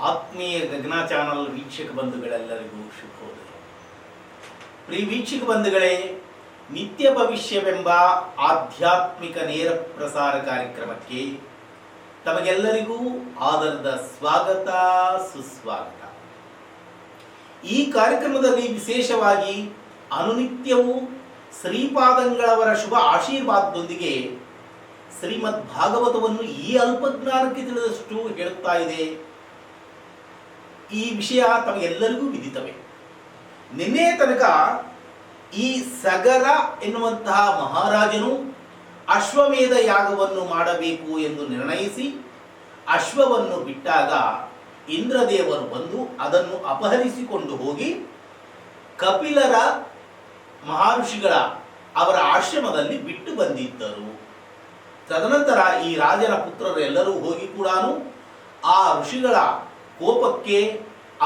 ಆತ್ಮೀಯ ಗಗನ ಚಾನಲ್ ವೀಕ್ಷಕ ಬಂಧುಗಳೆಲ್ಲರಿಗೂ ಶುಭೋದಯ. ಪ್ರಿಯ ವೀಕ್ಷಕ ಬಂಧುಗಳೇ, ನಿತ್ಯ ಭವಿಷ್ಯವೆಂಬ ಆಧ್ಯಾತ್ಮಿಕ ನೇರ ಪ್ರಸಾರ ಕಾರ್ಯಕ್ರಮಕ್ಕೆ ತಮಗೆಲ್ಲರಿಗೂ ಆದರದ ಸ್ವಾಗತ ಸುಸ್ವಾಗತ. ಈ ಕಾರ್ಯಕ್ರಮದಲ್ಲಿ ವಿಶೇಷವಾಗಿ ಅನುನಿತ್ಯವೂ ಶ್ರೀಪಾದಂಗಳವರ ಶುಭ ಆಶೀರ್ವಾದದೊಂದಿಗೆ ಶ್ರೀಮದ್ ಭಾಗವತವನ್ನು ಈ ಅಲ್ಪಜ್ಞಾನಕ್ಕೆ ತಿಳಿದಷ್ಟು ಹೇಳುತ್ತಾ ಇದೆ. ಈ ವಿಷಯ ತಮಗೆಲ್ಲರಿಗೂ ವಿದಿತವೇ. ನಿನ್ನೆ ತನಕ ಈ ಸಗರ ಎನ್ನುವಂತಹ ಮಹಾರಾಜನು ಅಶ್ವಮೇಧ ಯಾಗವನ್ನು ಮಾಡಬೇಕು ಎಂದು ನಿರ್ಣಯಿಸಿ ಅಶ್ವವನ್ನು ಬಿಟ್ಟಾಗ ಇಂದ್ರದೇವರು ಬಂದು ಅದನ್ನು ಅಪಹರಿಸಿಕೊಂಡು ಹೋಗಿ ಕಪಿಲರ ಮಹರ್ಷಿಗಳ ಅವರ ಆಶ್ರಮದಲ್ಲಿ ಬಿಟ್ಟು ಬಂದಿದ್ದರು. ತದನಂತರ ಈ ರಾಜನ ಪುತ್ರರು ಎಲ್ಲರೂ ಹೋಗಿ ಕೂಡ ಆ ಋಷಿಗಳ ಕೋಪಕ್ಕೆ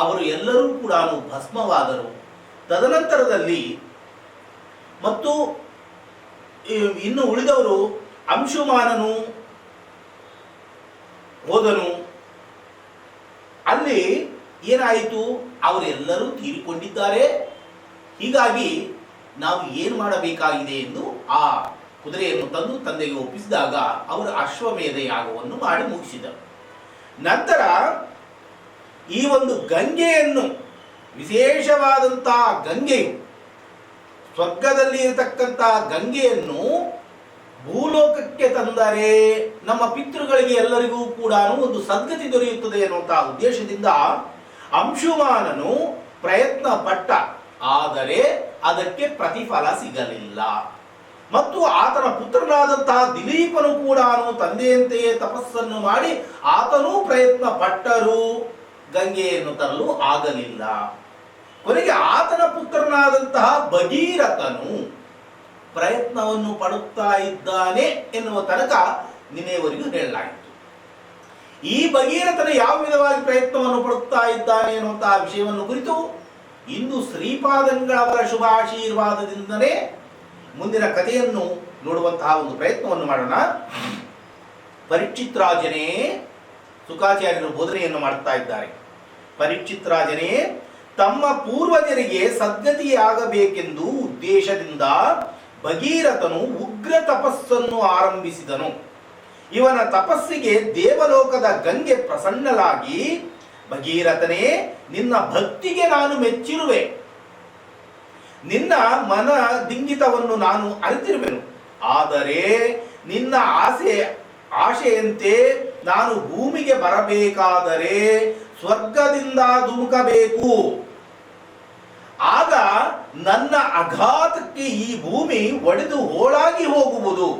ಅವರು ಎಲ್ಲರೂ ಕೂಡ ಭಸ್ಮವಾದರು. ತದನಂತರದಲ್ಲಿ ಮತ್ತು ಇನ್ನು ಉಳಿದವರು ಅಂಶುಮಾನನು ಹೋದನು. ಅಲ್ಲಿ ಏನಾಯಿತು, ಅವರೆಲ್ಲರೂ ತೀರಿಕೊಂಡಿದ್ದಾರೆ. ಹೀಗಾಗಿ ನಾವು ಏನು ಮಾಡಬೇಕಾಗಿದೆ ಎಂದು ಆ ಕುದುರೆಯನ್ನು ತಂದು ತಂದೆಗೆ ಒಪ್ಪಿಸಿದಾಗ ಅವರು ಅಶ್ವಮೇಧ ಯಾಗವನ್ನು ಮಾಡಿ ಮುಗಿಸಿದರು. ನಂತರ ಈ ಒಂದು ಗಂಗೆಯನ್ನು, ವಿಶೇಷವಾದಂತಹ ಗಂಗೆಯು, ಸ್ವರ್ಗದಲ್ಲಿ ಇರತಕ್ಕಂತಹ ಗಂಗೆಯನ್ನು ಭೂಲೋಕಕ್ಕೆ ತಂದರೆ ನಮ್ಮ ಪಿತೃಗಳಿಗೆ ಎಲ್ಲರಿಗೂ ಕೂಡ ಒಂದು ಸದ್ಗತಿ ದೊರೆಯುತ್ತದೆ ಎನ್ನುವಂತಹ ಉದ್ದೇಶದಿಂದ ಅಂಶುಮಾನನು ಪ್ರಯತ್ನ ಪಟ್ಟ. ಆದರೆ ಅದಕ್ಕೆ ಪ್ರತಿಫಲ ಸಿಗಲಿಲ್ಲ. ಮತ್ತು ಆತನ ಪುತ್ರನಾದಂತಹ ದಿಲೀಪನು ಕೂಡ ತಂದೆಯಂತೆಯೇ ತಪಸ್ಸನ್ನು ಮಾಡಿ ಆತನೂ ಪ್ರಯತ್ನ ಪಟ್ಟರೂ ಗಂಗೆಯನ್ನು ತರಲು ಆಗಲಿಲ್ಲ. ಕೊನೆಗೆ ಆತನ ಪುತ್ರನಾದಂತಹ ಭಗೀರಥನು ಪ್ರಯತ್ನವನ್ನು ಪಡುತ್ತಾ ಇದ್ದಾನೆ ಎನ್ನುವ ತನಕ ನಿನ್ನೆಯವರೆಗೂ ಹೇಳಲಾಯಿತು. ಈ ಭಗೀರಥನು ಯಾವ ವಿಧವಾಗಿ ಪ್ರಯತ್ನವನ್ನು ಪಡುತ್ತಾ ಇದ್ದಾನೆ ಎನ್ನುವಂತಹ ವಿಷಯವನ್ನು ಕುರಿತು ಇಂದು ಶ್ರೀಪಾದಂಗಳವರ ಶುಭ ಆಶೀರ್ವಾದದಿಂದಲೇ ಮುಂದಿನ ಕಥೆಯನ್ನು ನೋಡುವಂತಹ ಒಂದು ಪ್ರಯತ್ನವನ್ನು ಮಾಡೋಣ. ಪರೀಕ್ಷಿತ್ ರಾಜನೇ, ಶುಕಾಚಾರ್ಯರು ಬೋಧನೆಯನ್ನು ಮಾಡುತ್ತಾ ಇದ್ದಾರೆ. ಪರೀಕ್ಷಿತ್ ರಾಜನೇ, ತಮ್ಮ ಪೂರ್ವಜರಿಗೆ ಸದ್ಗತಿಯಾಗಬೇಕೆಂದು ಉದ್ದೇಶದಿಂದ ಭಗೀರಥನು ಉಗ್ರ ತಪಸ್ಸನ್ನು ಆರಂಭಿಸಿದನು. ಇವನ ತಪಸ್ಸಿಗೆ ದೇವಲೋಕದ ಗಂಗೆ ಪ್ರಸನ್ನಳಾಗಿ, ಭಗೀರಥನೇ, ನಿನ್ನ ಭಕ್ತಿಗೆ ನಾನು ಮೆಚ್ಚಿರುವೆ. ನಿನ್ನ ಮನ ದಿಂಗಿತವನ್ನು ನಾನು ಅರಿತಿರುವೆನು. ಆದರೆ ನಿನ್ನ ಆಶೆಯಂತೆ ನಾನು ಭೂಮಿಗೆ ಬರಬೇಕಾದರೆ ಸ್ವರ್ಗದಿಂದ ಧುಮುಕಬೇಕು. ಆಗ ನನ್ನ ಅಘಾತಕ್ಕೆ ಈ ಭೂಮಿ ಒಡೆದು ಹೋಳಾಗಿ ಹೋಗುವುದು.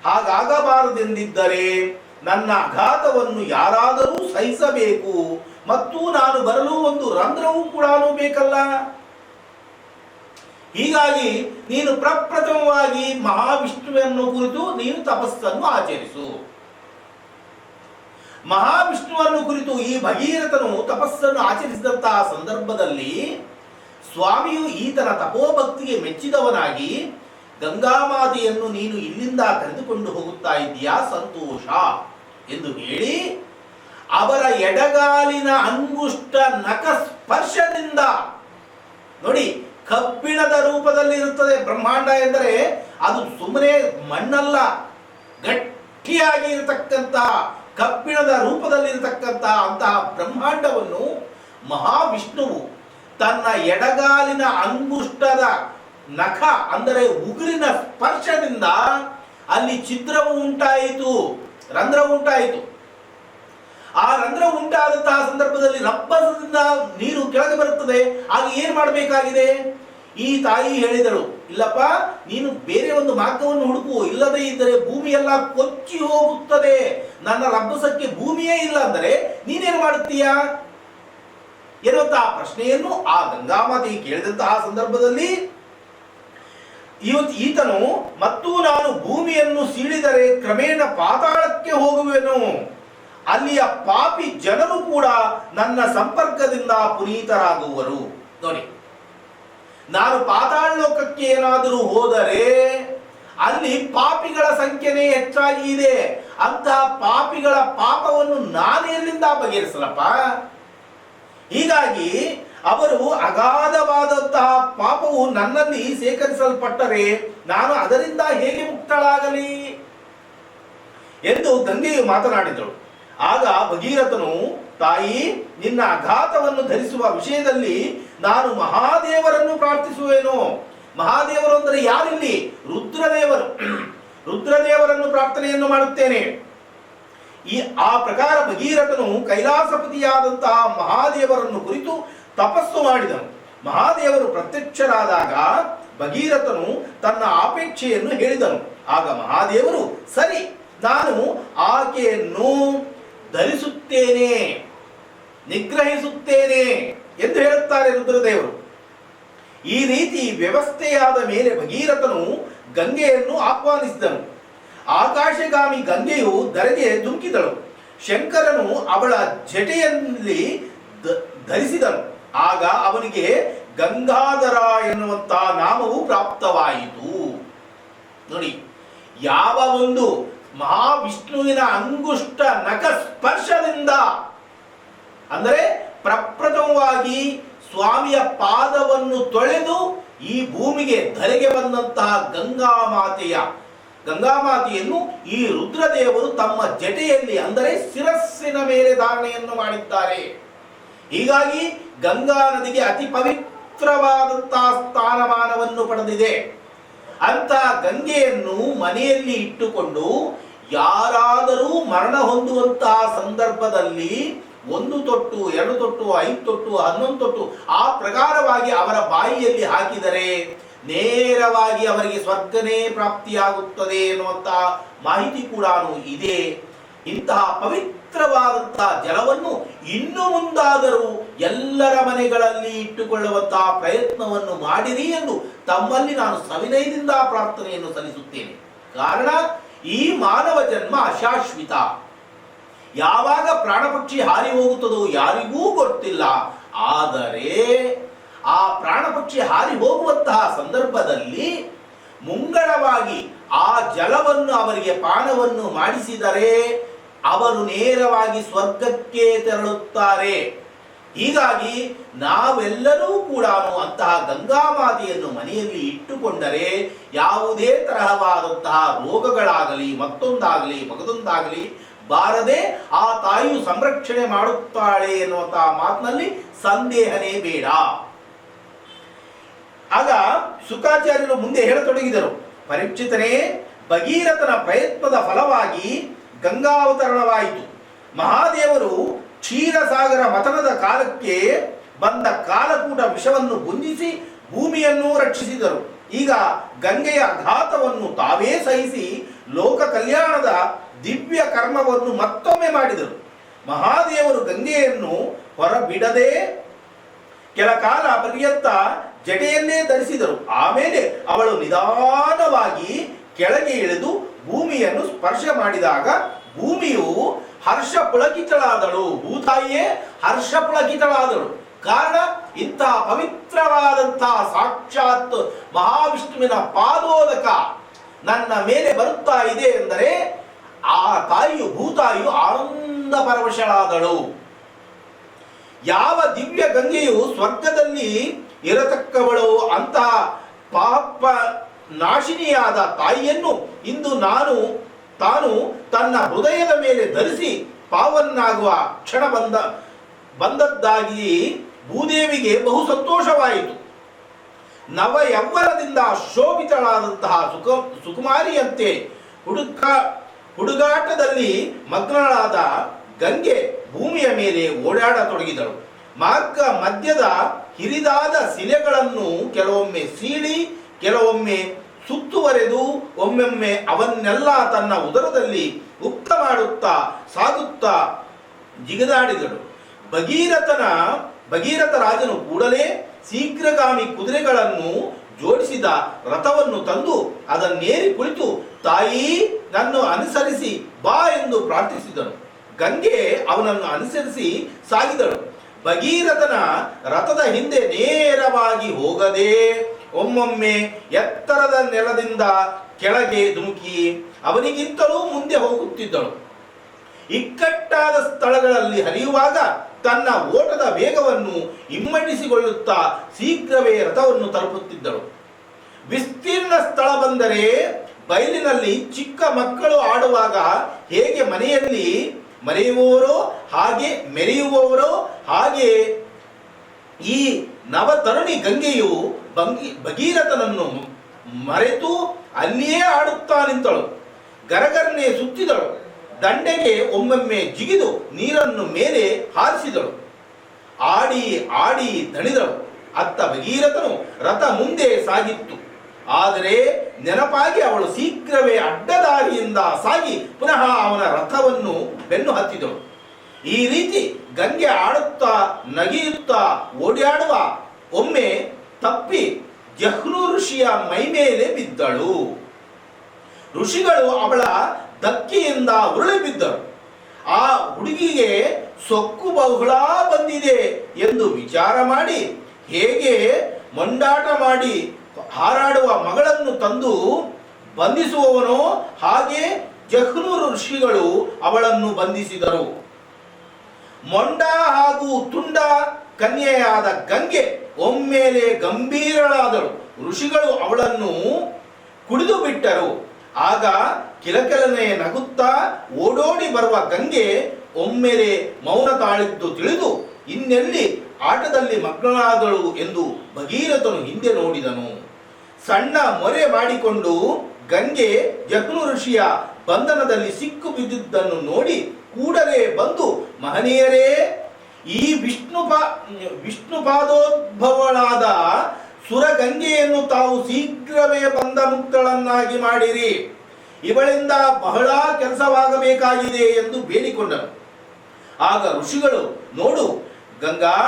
ಹಾಗಾಗಬಾರದೆಂದಿದ್ದರೆ ನನ್ನ ಅಘಾತವನ್ನು ಯಾರಾದರೂ ಸಹಿಸಬೇಕು. ಮತ್ತು ನಾನು ಬರಲು ಒಂದು ರಂಧ್ರವೂ ಕೂಡ ಬೇಕಲ್ಲ. ಹೀಗಾಗಿ ನೀನು ಪ್ರಪ್ರಥಮವಾಗಿ ಮಹಾವಿಷ್ಣುವನ್ನು ಕುರಿತು ನೀನು ತಪಸ್ಸನ್ನು ಆಚರಿಸು. ಮಹಾವಿಷ್ಣುವನ್ನು ಕುರಿತು ಈ ಭಗೀರಥನು ತಪಸ್ಸನ್ನು ಆಚರಿಸಿದಂತಹ ಸಂದರ್ಭದಲ್ಲಿ ಸ್ವಾಮಿಯು ಈತನ ತಪೋಭಕ್ತಿಗೆ ಮೆಚ್ಚಿದವನಾಗಿ, ಗಂಗಾಮಾತೆಯನ್ನು ನೀನು ಇಲ್ಲಿಂದ ಕರೆದುಕೊಂಡು ಹೋಗುತ್ತಾ ಇದ್ದೀಯಾ, ಸಂತೋಷ ಎಂದು ಹೇಳಿ ಅವರ ಎಡಗಾಲಿನ ಅಂಗುಷ್ಟ ನಖ ಸ್ಪರ್ಶದಿಂದ, ನೋಡಿ, ಕಬ್ಬಿಣದ ರೂಪದಲ್ಲಿ ಇರುತ್ತದೆ ಬ್ರಹ್ಮಾಂಡ ಎಂದರೆ, ಅದು ಸುಮ್ಮನೆ ಮಣ್ಣಲ್ಲ, ಗಟ್ಟಿಯಾಗಿ ಇರತಕ್ಕಂತ ಕಬ್ಬಿಣದ ರೂಪದಲ್ಲಿ ಇರತಕ್ಕಂತಹ ಅಂತಹ ಬ್ರಹ್ಮಾಂಡವನ್ನು ಮಹಾವಿಷ್ಣುವು ತನ್ನ ಎಡಗಾಲಿನ ಅಂಗುಷ್ಟದ ನಖ ಅಂದರೆ ಉಗುರಿನ ಸ್ಪರ್ಶದಿಂದ ಅಲ್ಲಿ ಛಿದ್ರವು ಉಂಟಾಯಿತು, ರಂಧ್ರವು ಉಂಟಾಯಿತು. ಆ ರಂಧ್ರ ಉಂಟಾದಂತಹ ಸಂದರ್ಭದಲ್ಲಿ ರಬ್ಬಸದಿಂದ ನೀರು ಕೆಳಗೆ ಬರುತ್ತದೆ. ಆಗ ಏನ್ ಮಾಡಬೇಕಾಗಿದೆ? ಈ ತಾಯಿ ಹೇಳಿದಳು, ಇಲ್ಲಪ್ಪ, ನೀನು ಬೇರೆ ಒಂದು ಮಾರ್ಗವನ್ನು ಹುಡುಕು, ಇಲ್ಲದೇ ಇದ್ದರೆ ಭೂಮಿ ಎಲ್ಲ ಕೊಚ್ಚಿ ಹೋಗುತ್ತದೆ. ನನ್ನ ರಬ್ಬಸಕ್ಕೆ ಭೂಮಿಯೇ ಇಲ್ಲ ಅಂದರೆ ನೀನೇನು ಮಾಡುತ್ತೀಯಾ ಎನ್ನುವಂತಹ ಪ್ರಶ್ನೆಯನ್ನು ಆ ಗಂಗಾಮಾತೆ ಕೇಳಿದಂತಹ ಸಂದರ್ಭದಲ್ಲಿ ಈತನು, ಮತ್ತು ನಾನು ಭೂಮಿಯನ್ನು ಸೀಳಿದರೆ ಕ್ರಮೇಣ ಪಾತಾಳಕ್ಕೆ ಹೋಗುವೆನು. ಅಲ್ಲಿಯ ಪಾಪಿ ಜನರು ಕೂಡ ನನ್ನ ಸಂಪರ್ಕದಿಂದ ಪುನೀತರಾಗುವರು. ನೋಡಿ, ನಾನು ಪಾತಾಳ ಲೋಕಕ್ಕೆ ಏನಾದರೂ ಹೋದರೆ ಅಲ್ಲಿ ಪಾಪಿಗಳ ಸಂಖ್ಯೆನೇ ಹೆಚ್ಚಾಗಿ ಇದೆ. ಅಂತಹ ಪಾಪಿಗಳ ಪಾಪವನ್ನು ನಾನು ಎಲ್ಲಿಂದ ಬಗೆಹರಿಸಲಪ್ಪ? ಹೀಗಾಗಿ ಅವರು ಅಗಾಧವಾದಂತಹ ಪಾಪವು ನನ್ನಲ್ಲಿ ಸೇಕರಿಸಲ್ಪಟ್ಟರೆ ನಾನು ಅದರಿಂದ ಹೇಗೆ ಮುಕ್ತಳಾಗಲಿ ಎಂದು ಗಂಗೆಯು ಮಾತನಾಡಿದಳು. ಆಗ ಭಗೀರಥನು, ತಾಯಿ, ನಿನ್ನ ಅಘಾತವನ್ನು ಧರಿಸುವ ವಿಷಯದಲ್ಲಿ ನಾನು ಮಹಾದೇವರನ್ನು ಪ್ರಾರ್ಥಿಸುವೆನು. ಮಹಾದೇವರು ಅಂದರೆ ಯಾರಿಲ್ಲಿ? ರುದ್ರದೇವರು. ರುದ್ರದೇವರನ್ನು ಪ್ರಾರ್ಥನೆಯನ್ನು ಮಾಡುತ್ತೇನೆ. ಆ ಪ್ರಕಾರ ಭಗೀರಥನು ಕೈಲಾಸಪತಿಯಾದಂತಹ ಮಹಾದೇವರನ್ನು ಕುರಿತು ತಪಸ್ಸು ಮಾಡಿದನು. ಮಹಾದೇವರು ಪ್ರತ್ಯಕ್ಷರಾದಾಗ ಭಗೀರಥನು ತನ್ನ ಅಪೇಕ್ಷೆಯನ್ನು ಹೇಳಿದನು. ಆಗ ಮಹಾದೇವರು, ಸರಿ, ನಾನು ಆಕೆಯನ್ನು ಧರಿಸುತ್ತೇನೆ, ನಿಗ್ರಹಿಸುತ್ತೇನೆ ಎಂದು ಹೇಳುತ್ತಾರೆ ರುದ್ರದೇವರು. ಈ ರೀತಿ ವ್ಯವಸ್ಥೆಯಾದ ಮೇಲೆ ಭಗೀರಥನು ಗಂಗೆಯನ್ನು ಆಹ್ವಾನಿಸಿದನು. ಆಕಾಶಗಾಮಿ ಗಂಗೆಯು ಧರೆಗೆ ಧುಮುಕಿದಳು. ಶಂಕರನು ಅವಳ ಜಟೆಯಲ್ಲಿ ಧರಿಸಿದನು. ಆಗ ಅವನಿಗೆ ಗಂಗಾಧರ ಎನ್ನುವಂತಹ ನಾಮವು ಪ್ರಾಪ್ತವಾಯಿತು. ನೋಡಿ, ಯಾವ ಒಂದು ಮಹಾವಿಷ್ಣುವಿನ ಅಂಗುಷ್ಟ ನಖ ಸ್ಪರ್ಶದಿಂದ, ಅಂದರೆ ಪ್ರಪ್ರಥಮವಾಗಿ ಸ್ವಾಮಿಯ ಪಾದವನ್ನು ತೊಳೆದು ಈ ಭೂಮಿಗೆ ಧರೆಗೆ ಬಂದಂತಹ ಗಂಗಾಮಾತೆಯನ್ನು ಈ ರುದ್ರದೇವರು ತಮ್ಮ ಜಟೆಯಲ್ಲಿ, ಅಂದರೆ ಶಿರಸ್ಸಿನ ಮೇಲೆ ಧಾರಣೆಯನ್ನು ಮಾಡಿದ್ದಾರೆ. ಹೀಗಾಗಿ ಗಂಗಾ ನದಿಗೆ ಅತಿ ಪವಿತ್ರವಾದಂತಹ ಸ್ಥಾನಮಾನವನ್ನು ಪಡೆದಿದೆ. ಅಂತ ಗಂಗೆಯನ್ನು ಮನೆಯಲ್ಲಿ ಇಟ್ಟುಕೊಂಡು ಯಾರಾದರೂ ಮರಣ ಹೊಂದುವಂತಹ ಸಂದರ್ಭದಲ್ಲಿ 1 ತೊಟ್ಟು, 2 ತೊಟ್ಟು, 5 ತೊಟ್ಟು, 11 ತೊಟ್ಟು ಆ ಪ್ರಕಾರವಾಗಿ ಅವರ ಬಾಯಿಯಲ್ಲಿ ಹಾಕಿದರೆ ನೇರವಾಗಿ ಅವರಿಗೆ ಸ್ವರ್ಗನೇ ಪ್ರಾಪ್ತಿಯಾಗುತ್ತದೆ ಎನ್ನುವಂತಹ ಮಾಹಿತಿ ಕೂಡ ಇದೆ. ಇಂತಹ ಪವಿತ್ರವಾದಂತಹ ಜಲವನ್ನು ಇನ್ನು ಮುಂದಾದರೂ ಎಲ್ಲರ ಮನೆಗಳಲ್ಲಿ ಇಟ್ಟುಕೊಳ್ಳುವಂತಹ ಪ್ರಯತ್ನವನ್ನು ಮಾಡಿರಿ ಎಂದು ತಮ್ಮಲ್ಲಿ ನಾನು ಸವಿನಯದಿಂದ ಪ್ರಾರ್ಥನೆಯನ್ನು ಸಲ್ಲಿಸುತ್ತೇನೆ. ಕಾರಣ, ಈ ಮಾನವ ಜನ್ಮ ಅಶಾಶ್ವಿತ. ಯಾವಾಗ ಪ್ರಾಣಪಕ್ಷಿ ಹಾರಿ ಹೋಗುತ್ತದೋ ಯಾರಿಗೂ ಗೊತ್ತಿಲ್ಲ. ಆದರೆ ಆ ಪ್ರಾಣಪಕ್ಷಿ ಹಾರಿ ಹೋಗುವಂತಹ ಸಂದರ್ಭದಲ್ಲಿ ಮುಂಗಡವಾಗಿ ಆ ಜಲವನ್ನು ಅವರಿಗೆ ಪಾನವನ್ನು ಮಾಡಿಸಿದರೆ ಅವರು ನೇರವಾಗಿ ಸ್ವರ್ಗಕ್ಕೆ ತೆರಳುತ್ತಾರೆ. ಹೀಗಾಗಿ ನಾವೆಲ್ಲರೂ ಕೂಡ ಅಂತಹ ಗಂಗಾಮಾತೆಯನ್ನು ಮನೆಯಲ್ಲಿ ಇಟ್ಟುಕೊಂಡರೆ ಯಾವುದೇ ತರಹವಾದಂತಹ ರೋಗಗಳಾಗಲಿ, ಮತ್ತೊಂದಾಗಲಿ, ಮಗದೊಂದಾಗಲಿ ಬಾರದೆ ಆ ತಾಯಿಯು ಸಂರಕ್ಷಣೆ ಮಾಡುತ್ತಾಳೆ ಎನ್ನುವಂತಹ ಮಾತಿನಲ್ಲಿ ಸಂದೇಹನೇ ಬೇಡ. ಆಗ ಶುಕಾಚಾರ್ಯರು ಮುಂದೆ ಹೇಳತೊಡಗಿದರು, ಪರೀಕ್ಷಿತನೇ, ಭಗೀರಥನ ಪ್ರಯತ್ನದ ಫಲವಾಗಿ ಗಂಗಾವತರಣವಾಯಿತು. ಮಹಾದೇವರು ಕ್ಷೀರಸಾಗರ ಮಥನದ ಕಾಲಕ್ಕೆ ಬಂದ ಕಾಲಕೂಟ ವಿಷವನ್ನು ಗುಂಜಿಸಿ ಭೂಮಿಯನ್ನು ರಕ್ಷಿಸಿದರು. ಈಗ ಗಂಗೆಯ ಘಾತವನ್ನು ತಾವೇ ಸಹಿಸಿ ಲೋಕ ಕಲ್ಯಾಣದ ದಿವ್ಯ ಕರ್ಮವನ್ನು ಮತ್ತೊಮ್ಮೆ ಮಾಡಿದರು. ಮಹಾದೇವರು ಗಂಗೆಯನ್ನು ಹೊರಬಿಡದೆ ಕೆಲ ಕಾಲ ಪರ್ಯಂತ ಜಟೆಯನ್ನೇ ಧರಿಸಿದರು. ಆಮೇಲೆ ಅವಳು ನಿಧಾನವಾಗಿ ಕೆಳಗೆ ಇಳಿದು ಭೂಮಿಯನ್ನು ಸ್ಪರ್ಶ ಮಾಡಿದಾಗ ಭೂಮಿಯು ಹರ್ಷ ಪುಳಕಿತಳಾದಳು. ಭೂತಾಯಿಯೇ ಹರ್ಷ ಪುಳಕಿತಳಾದಳು. ಕಾರಣ, ಇಂತಹ ಪವಿತ್ರವಾದಂತಹ ಸಾಕ್ಷಾತ್ ಮಹಾವಿಷ್ಣುವಿನ ಪಾದೋದಕ ನನ್ನ ಮೇಲೆ ಬರುತ್ತಾ ಇದೆ ಎಂದರೆ ಆ ಭೂತಾಯಿಯು ಆನಂದ ಪರವಶಳಾದಳು. ಯಾವ ದಿವ್ಯ ಗಂಗೆಯು ಸ್ವರ್ಗದಲ್ಲಿ ಇರತಕ್ಕವಳು ಅಂತಹ ಪಾಪ ನಾಶಿನಿಯಾದ ತಾಯಿಯನ್ನು ಇಂದು ತಾನು ತನ್ನ ಹೃದಯದ ಮೇಲೆ ಧರಿಸಿ ಪಾವನ್ನಾಗುವ ಕ್ಷಣ ಬಂದದ್ದಾಗಿ ಭೂದೇವಿಗೆ ಬಹು ಸಂತೋಷವಾಯಿತು. ನವ ಯೌವನದಿಂದ ಶೋಭಿತಳಾದಂತಹ ಸುಕುಮಾರಿಯಂತೆ ಹುಡುಗಾಟದಲ್ಲಿ ಮಗ್ನಳಾದ ಗಂಗೆ ಭೂಮಿಯ ಮೇಲೆ ಓಡಾಡತೊಡಗಿದಳು. ಮಾರ್ಗ ಮಧ್ಯದ ಹಿರಿದಾದ ಶಿಲೆಗಳನ್ನು ಕೆಲವೊಮ್ಮೆ ಸೀಳಿ, ಕೆಲವೊಮ್ಮೆ ಸುತ್ತುವರೆದು, ಒಮ್ಮೊಮ್ಮೆ ಅವನ್ನೆಲ್ಲ ತನ್ನ ಉದರದಲ್ಲಿ ಉಕ್ತ ಮಾಡುತ್ತಾ ಸಾಗುತ್ತಾ ಜಿಗಿದಾಡಿದಳು. ಭಗೀರಥ ರಾಜನು ಕೂಡಲೇ ಶೀಘ್ರಗಾಮಿ ಕುದುರೆಗಳನ್ನು ಜೋಡಿಸಿದ ರಥವನ್ನು ತಂದು ಅದನ್ನೇರಿ ಕುಳಿತು, ತಾಯಿ, ನನ್ನು ಅನುಸರಿಸಿ ಬಾ ಎಂದು ಪ್ರಾರ್ಥಿಸಿದನು. ಗಂಗೆ ಅವನನ್ನು ಅನುಸರಿಸಿ ಸಾಗಿದಳು. ಭಗೀರಥನ ರಥದ ಹಿಂದೆ ನೇರವಾಗಿ ಹೋಗದೆ ಒಮ್ಮೊಮ್ಮೆ ಎತ್ತರದ ನೆಲದಿಂದ ಕೆಳಗೆ ಧುಮುಕಿ ಅವನಿಗಿಂತಲೂ ಮುಂದೆ ಹೋಗುತ್ತಿದ್ದಳು. ಇಕ್ಕಟ್ಟಾದ ಸ್ಥಳಗಳಲ್ಲಿ ಹರಿಯುವಾಗ ತನ್ನ ಓಟದ ವೇಗವನ್ನು ಇಮ್ಮಡಿಸಿಕೊಳ್ಳುತ್ತಾ ಶೀಘ್ರವೇ ರಥವನ್ನು ತಲುಪುತ್ತಿದ್ದಳು. ವಿಸ್ತೀರ್ಣ ಸ್ಥಳ ಬಂದರೆ ಬಯಲಿನಲ್ಲಿ ಚಿಕ್ಕ ಮಕ್ಕಳು ಆಡುವಾಗ ಹೇಗೆ ಮನೆಯಲ್ಲಿ ಮರೆಯುವವರೋ ಹಾಗೆ ಮೆರೆಯುವವರೋ ಹಾಗೆ ಈ ನವತರುಣಿ ಗಂಗೆಯು ಭಗೀರಥನನ್ನು ಮರೆತು ಅಲ್ಲಿಯೇ ಆಡುತ್ತಾ ನಿಂತಳು. ಗರಗರನೆ ಸುತ್ತಿದಳು. ದಂಡೆಗೆ ಒಮ್ಮೊಮ್ಮೆ ಜಿಗಿದು ನೀರನ್ನು ಮೇಲೆ ಹಾರಿಸಿದಳು. ಆಡಿ ಆಡಿ ದಣಿದಳು. ಅತ್ತ ಭಗೀರಥನು ರಥ ಮುಂದೆ ಸಾಗಿತ್ತು. ಆದರೆ ನೆನಪಾಗಿ ಅವಳು ಶೀಘ್ರವೇ ಅಡ್ಡದಾರಿಯಿಂದ ಸಾಗಿ ಪುನಃ ಅವನ ರಥವನ್ನು ಬೆನ್ನು ಹತ್ತಿದಳು. ಈ ರೀತಿ ಗಂಗೆ ಆಡುತ್ತಾ ನಗಿಯುತ್ತಾ ಓಡಾಡುವ ಒಮ್ಮೆ ತಪ್ಪಿ ಜಹ್ನು ಋಷಿಯ ಮೈಮೇಲೆ ಬಿದ್ದಳು. ಋಷಿಗಳು ಅವಳ ಧಕ್ಕೆಯಿಂದ ಉರುಳಿ ಬಿದ್ದರು. ಆ ಹುಡುಗಿಗೆ ಸೊಕ್ಕು ಬಹಳ ಬಂದಿದೆ ಎಂದು ವಿಚಾರ ಮಾಡಿ ಹೇಗೆ ಮೊಂಡಾಟ ಮಾಡಿ ಹಾರಾಡುವ ಮಗಳನ್ನು ತಂದು ಬಂಧಿಸುವವನೋ ಹಾಗೆ ಜಹ್ನು ಋಷಿಗಳು ಅವಳನ್ನು ಬಂಧಿಸಿದರು. ಮೊಂಡ ಹಾಗೂ ತುಂಡ ಕನ್ಯೆಯಾದ ಗಂಗೆ ಒಮ್ಮೆಲೆ ಗಂಭೀರಳಾದಳು. ಋಷಿಗಳು ಅವಳನ್ನು ಕುಡಿದು ಬಿಟ್ಟರು. ಆಗ ಕಿಲಕಿಲನೆ ನಗುತ್ತಾ ಓಡೋಡಿ ಬರುವ ಗಂಗೆ ಒಮ್ಮೆಲೆ ಮೌನ ತಾಳಿದ್ದು ತಿಳಿದು ಇನ್ನೆಲ್ಲಿ ಆಟದಲ್ಲಿ ಮಗ್ನಳಾದಳು ಎಂದು ಭಗೀರಥನು ಹಿಂದೆ ನೋಡಿದನು. ಸಣ್ಣ ಮೊರೆ ಮಾಡಿಕೊಂಡು ಗಂಗೆ ಜಹ್ನು ಋಷಿಯ ಬಂಧನದಲ್ಲಿ ಸಿಕ್ಕು ಬಿದ್ದಿದ್ದನ್ನು ನೋಡಿ ಕೂಡಲೇ ಬಂದು, ಮಹನೀಯರೇ, ಈ ವಿಷ್ಣುಪಾದೋದ್ಭವಳಾದ ಸುರಗಂಗೆಯನ್ನು ತಾವು ಶೀಘ್ರವೇ ಬಂಧ ಮುಕ್ತಳನ್ನಾಗಿ ಮಾಡಿರಿ. ಇವಳಿಂದ ಬಹಳ ಕೆಲಸವಾಗಬೇಕಾಗಿದೆ ಎಂದು ಬೇಡಿಕೊಂಡರು. ಆಗ ಋಷಿಗಳು, ನೋಡು ಗಂಗಾ,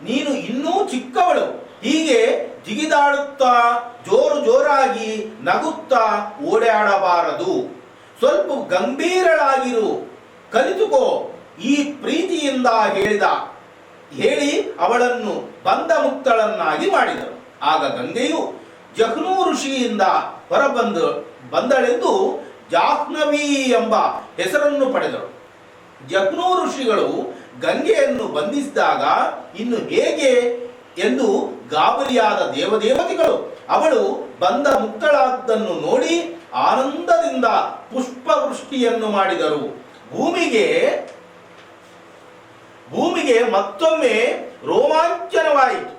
ನೀನು ಇನ್ನೂ ಚಿಕ್ಕವಳು. ಹೀಗೆ ಜಿಗಿದಾಡುತ್ತಾ ಜೋರಾಗಿ ನಗುತ್ತಾ ಓಡಾಡಬಾರದು. ಸ್ವಲ್ಪ ಗಂಭೀರಳಾಗಿರು, ಕಲಿತುಕೋ. ಈ ಪ್ರೀತಿಯಿಂದ ಹೇಳಿ ಅವಳನ್ನು ಬಂಧ ಮುಕ್ತಳನ್ನಾಗಿ ಮಾಡಿದರು. ಆಗ ಗಂಗೆಯು ಜಹ್ನು ಋಷಿಯಿಂದ ಬಂದಳೆಂದು ಜಾಹ್ನವಿ ಎಂಬ ಹೆಸರನ್ನು ಪಡೆದಳು. ಜಹ್ನು ಋಷಿಗಳು ಗಂಗೆಯನ್ನು ಬಂಧಿಸಿದಾಗ ಇನ್ನು ಹೇಗೆ ಎಂದು ಗಾಬರಿಯಾದ ದೇವದೇವತೆಗಳು ಅವಳು ಬಂಧ ಮುಕ್ತಳಾದ್ದನ್ನು ನೋಡಿ ಆನಂದದಿಂದ ಪುಷ್ಪವೃಷ್ಟಿಯನ್ನು ಮಾಡಿದರು. ಭೂಮಿಗೆ ಮತ್ತೊಮ್ಮೆ ರೋಮಾಂಚನವಾಯಿತು.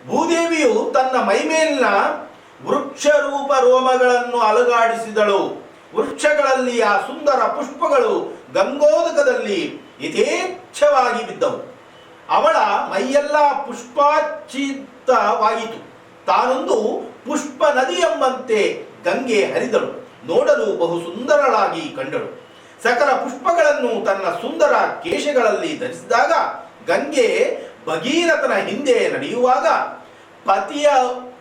ಭೂದೇವಿಯು ತನ್ನ ಮೈಮೇಲಿನ ವೃಕ್ಷರೂಪ ರೋಮಗಳನ್ನು ಅಲುಗಾಡಿಸಿದಳು. ವೃಕ್ಷಗಳಲ್ಲಿ ಆ ಸುಂದರ ಪುಷ್ಪಗಳು ಗಂಗೋದಕದಲ್ಲಿ ಯಥೇಚ್ಛವಾಗಿ ಬಿದ್ದವು. ಅವಳ ಮೈಯೆಲ್ಲ ಪುಷ್ಪಾಚ್ಛಿತ್ತವಾಯಿತು. ತಾನೊಂದು ಪುಷ್ಪ ನದಿ ಎಂಬಂತೆ ಗಂಗೆ ಹರಿದಳು. ನೋಡಲು ಬಹು ಸುಂದರಳಾಗಿ ಕಂಡಳು. ಸಕಲ ಪುಷ್ಪಗಳನ್ನು ತನ್ನ ಸುಂದರ ಕೇಶಗಳಲ್ಲಿ ಧರಿಸಿದಾಗ ಗಂಗೆ ಭಗೀರಥನ ಹಿಂದೆ ನಡೆಯುವಾಗ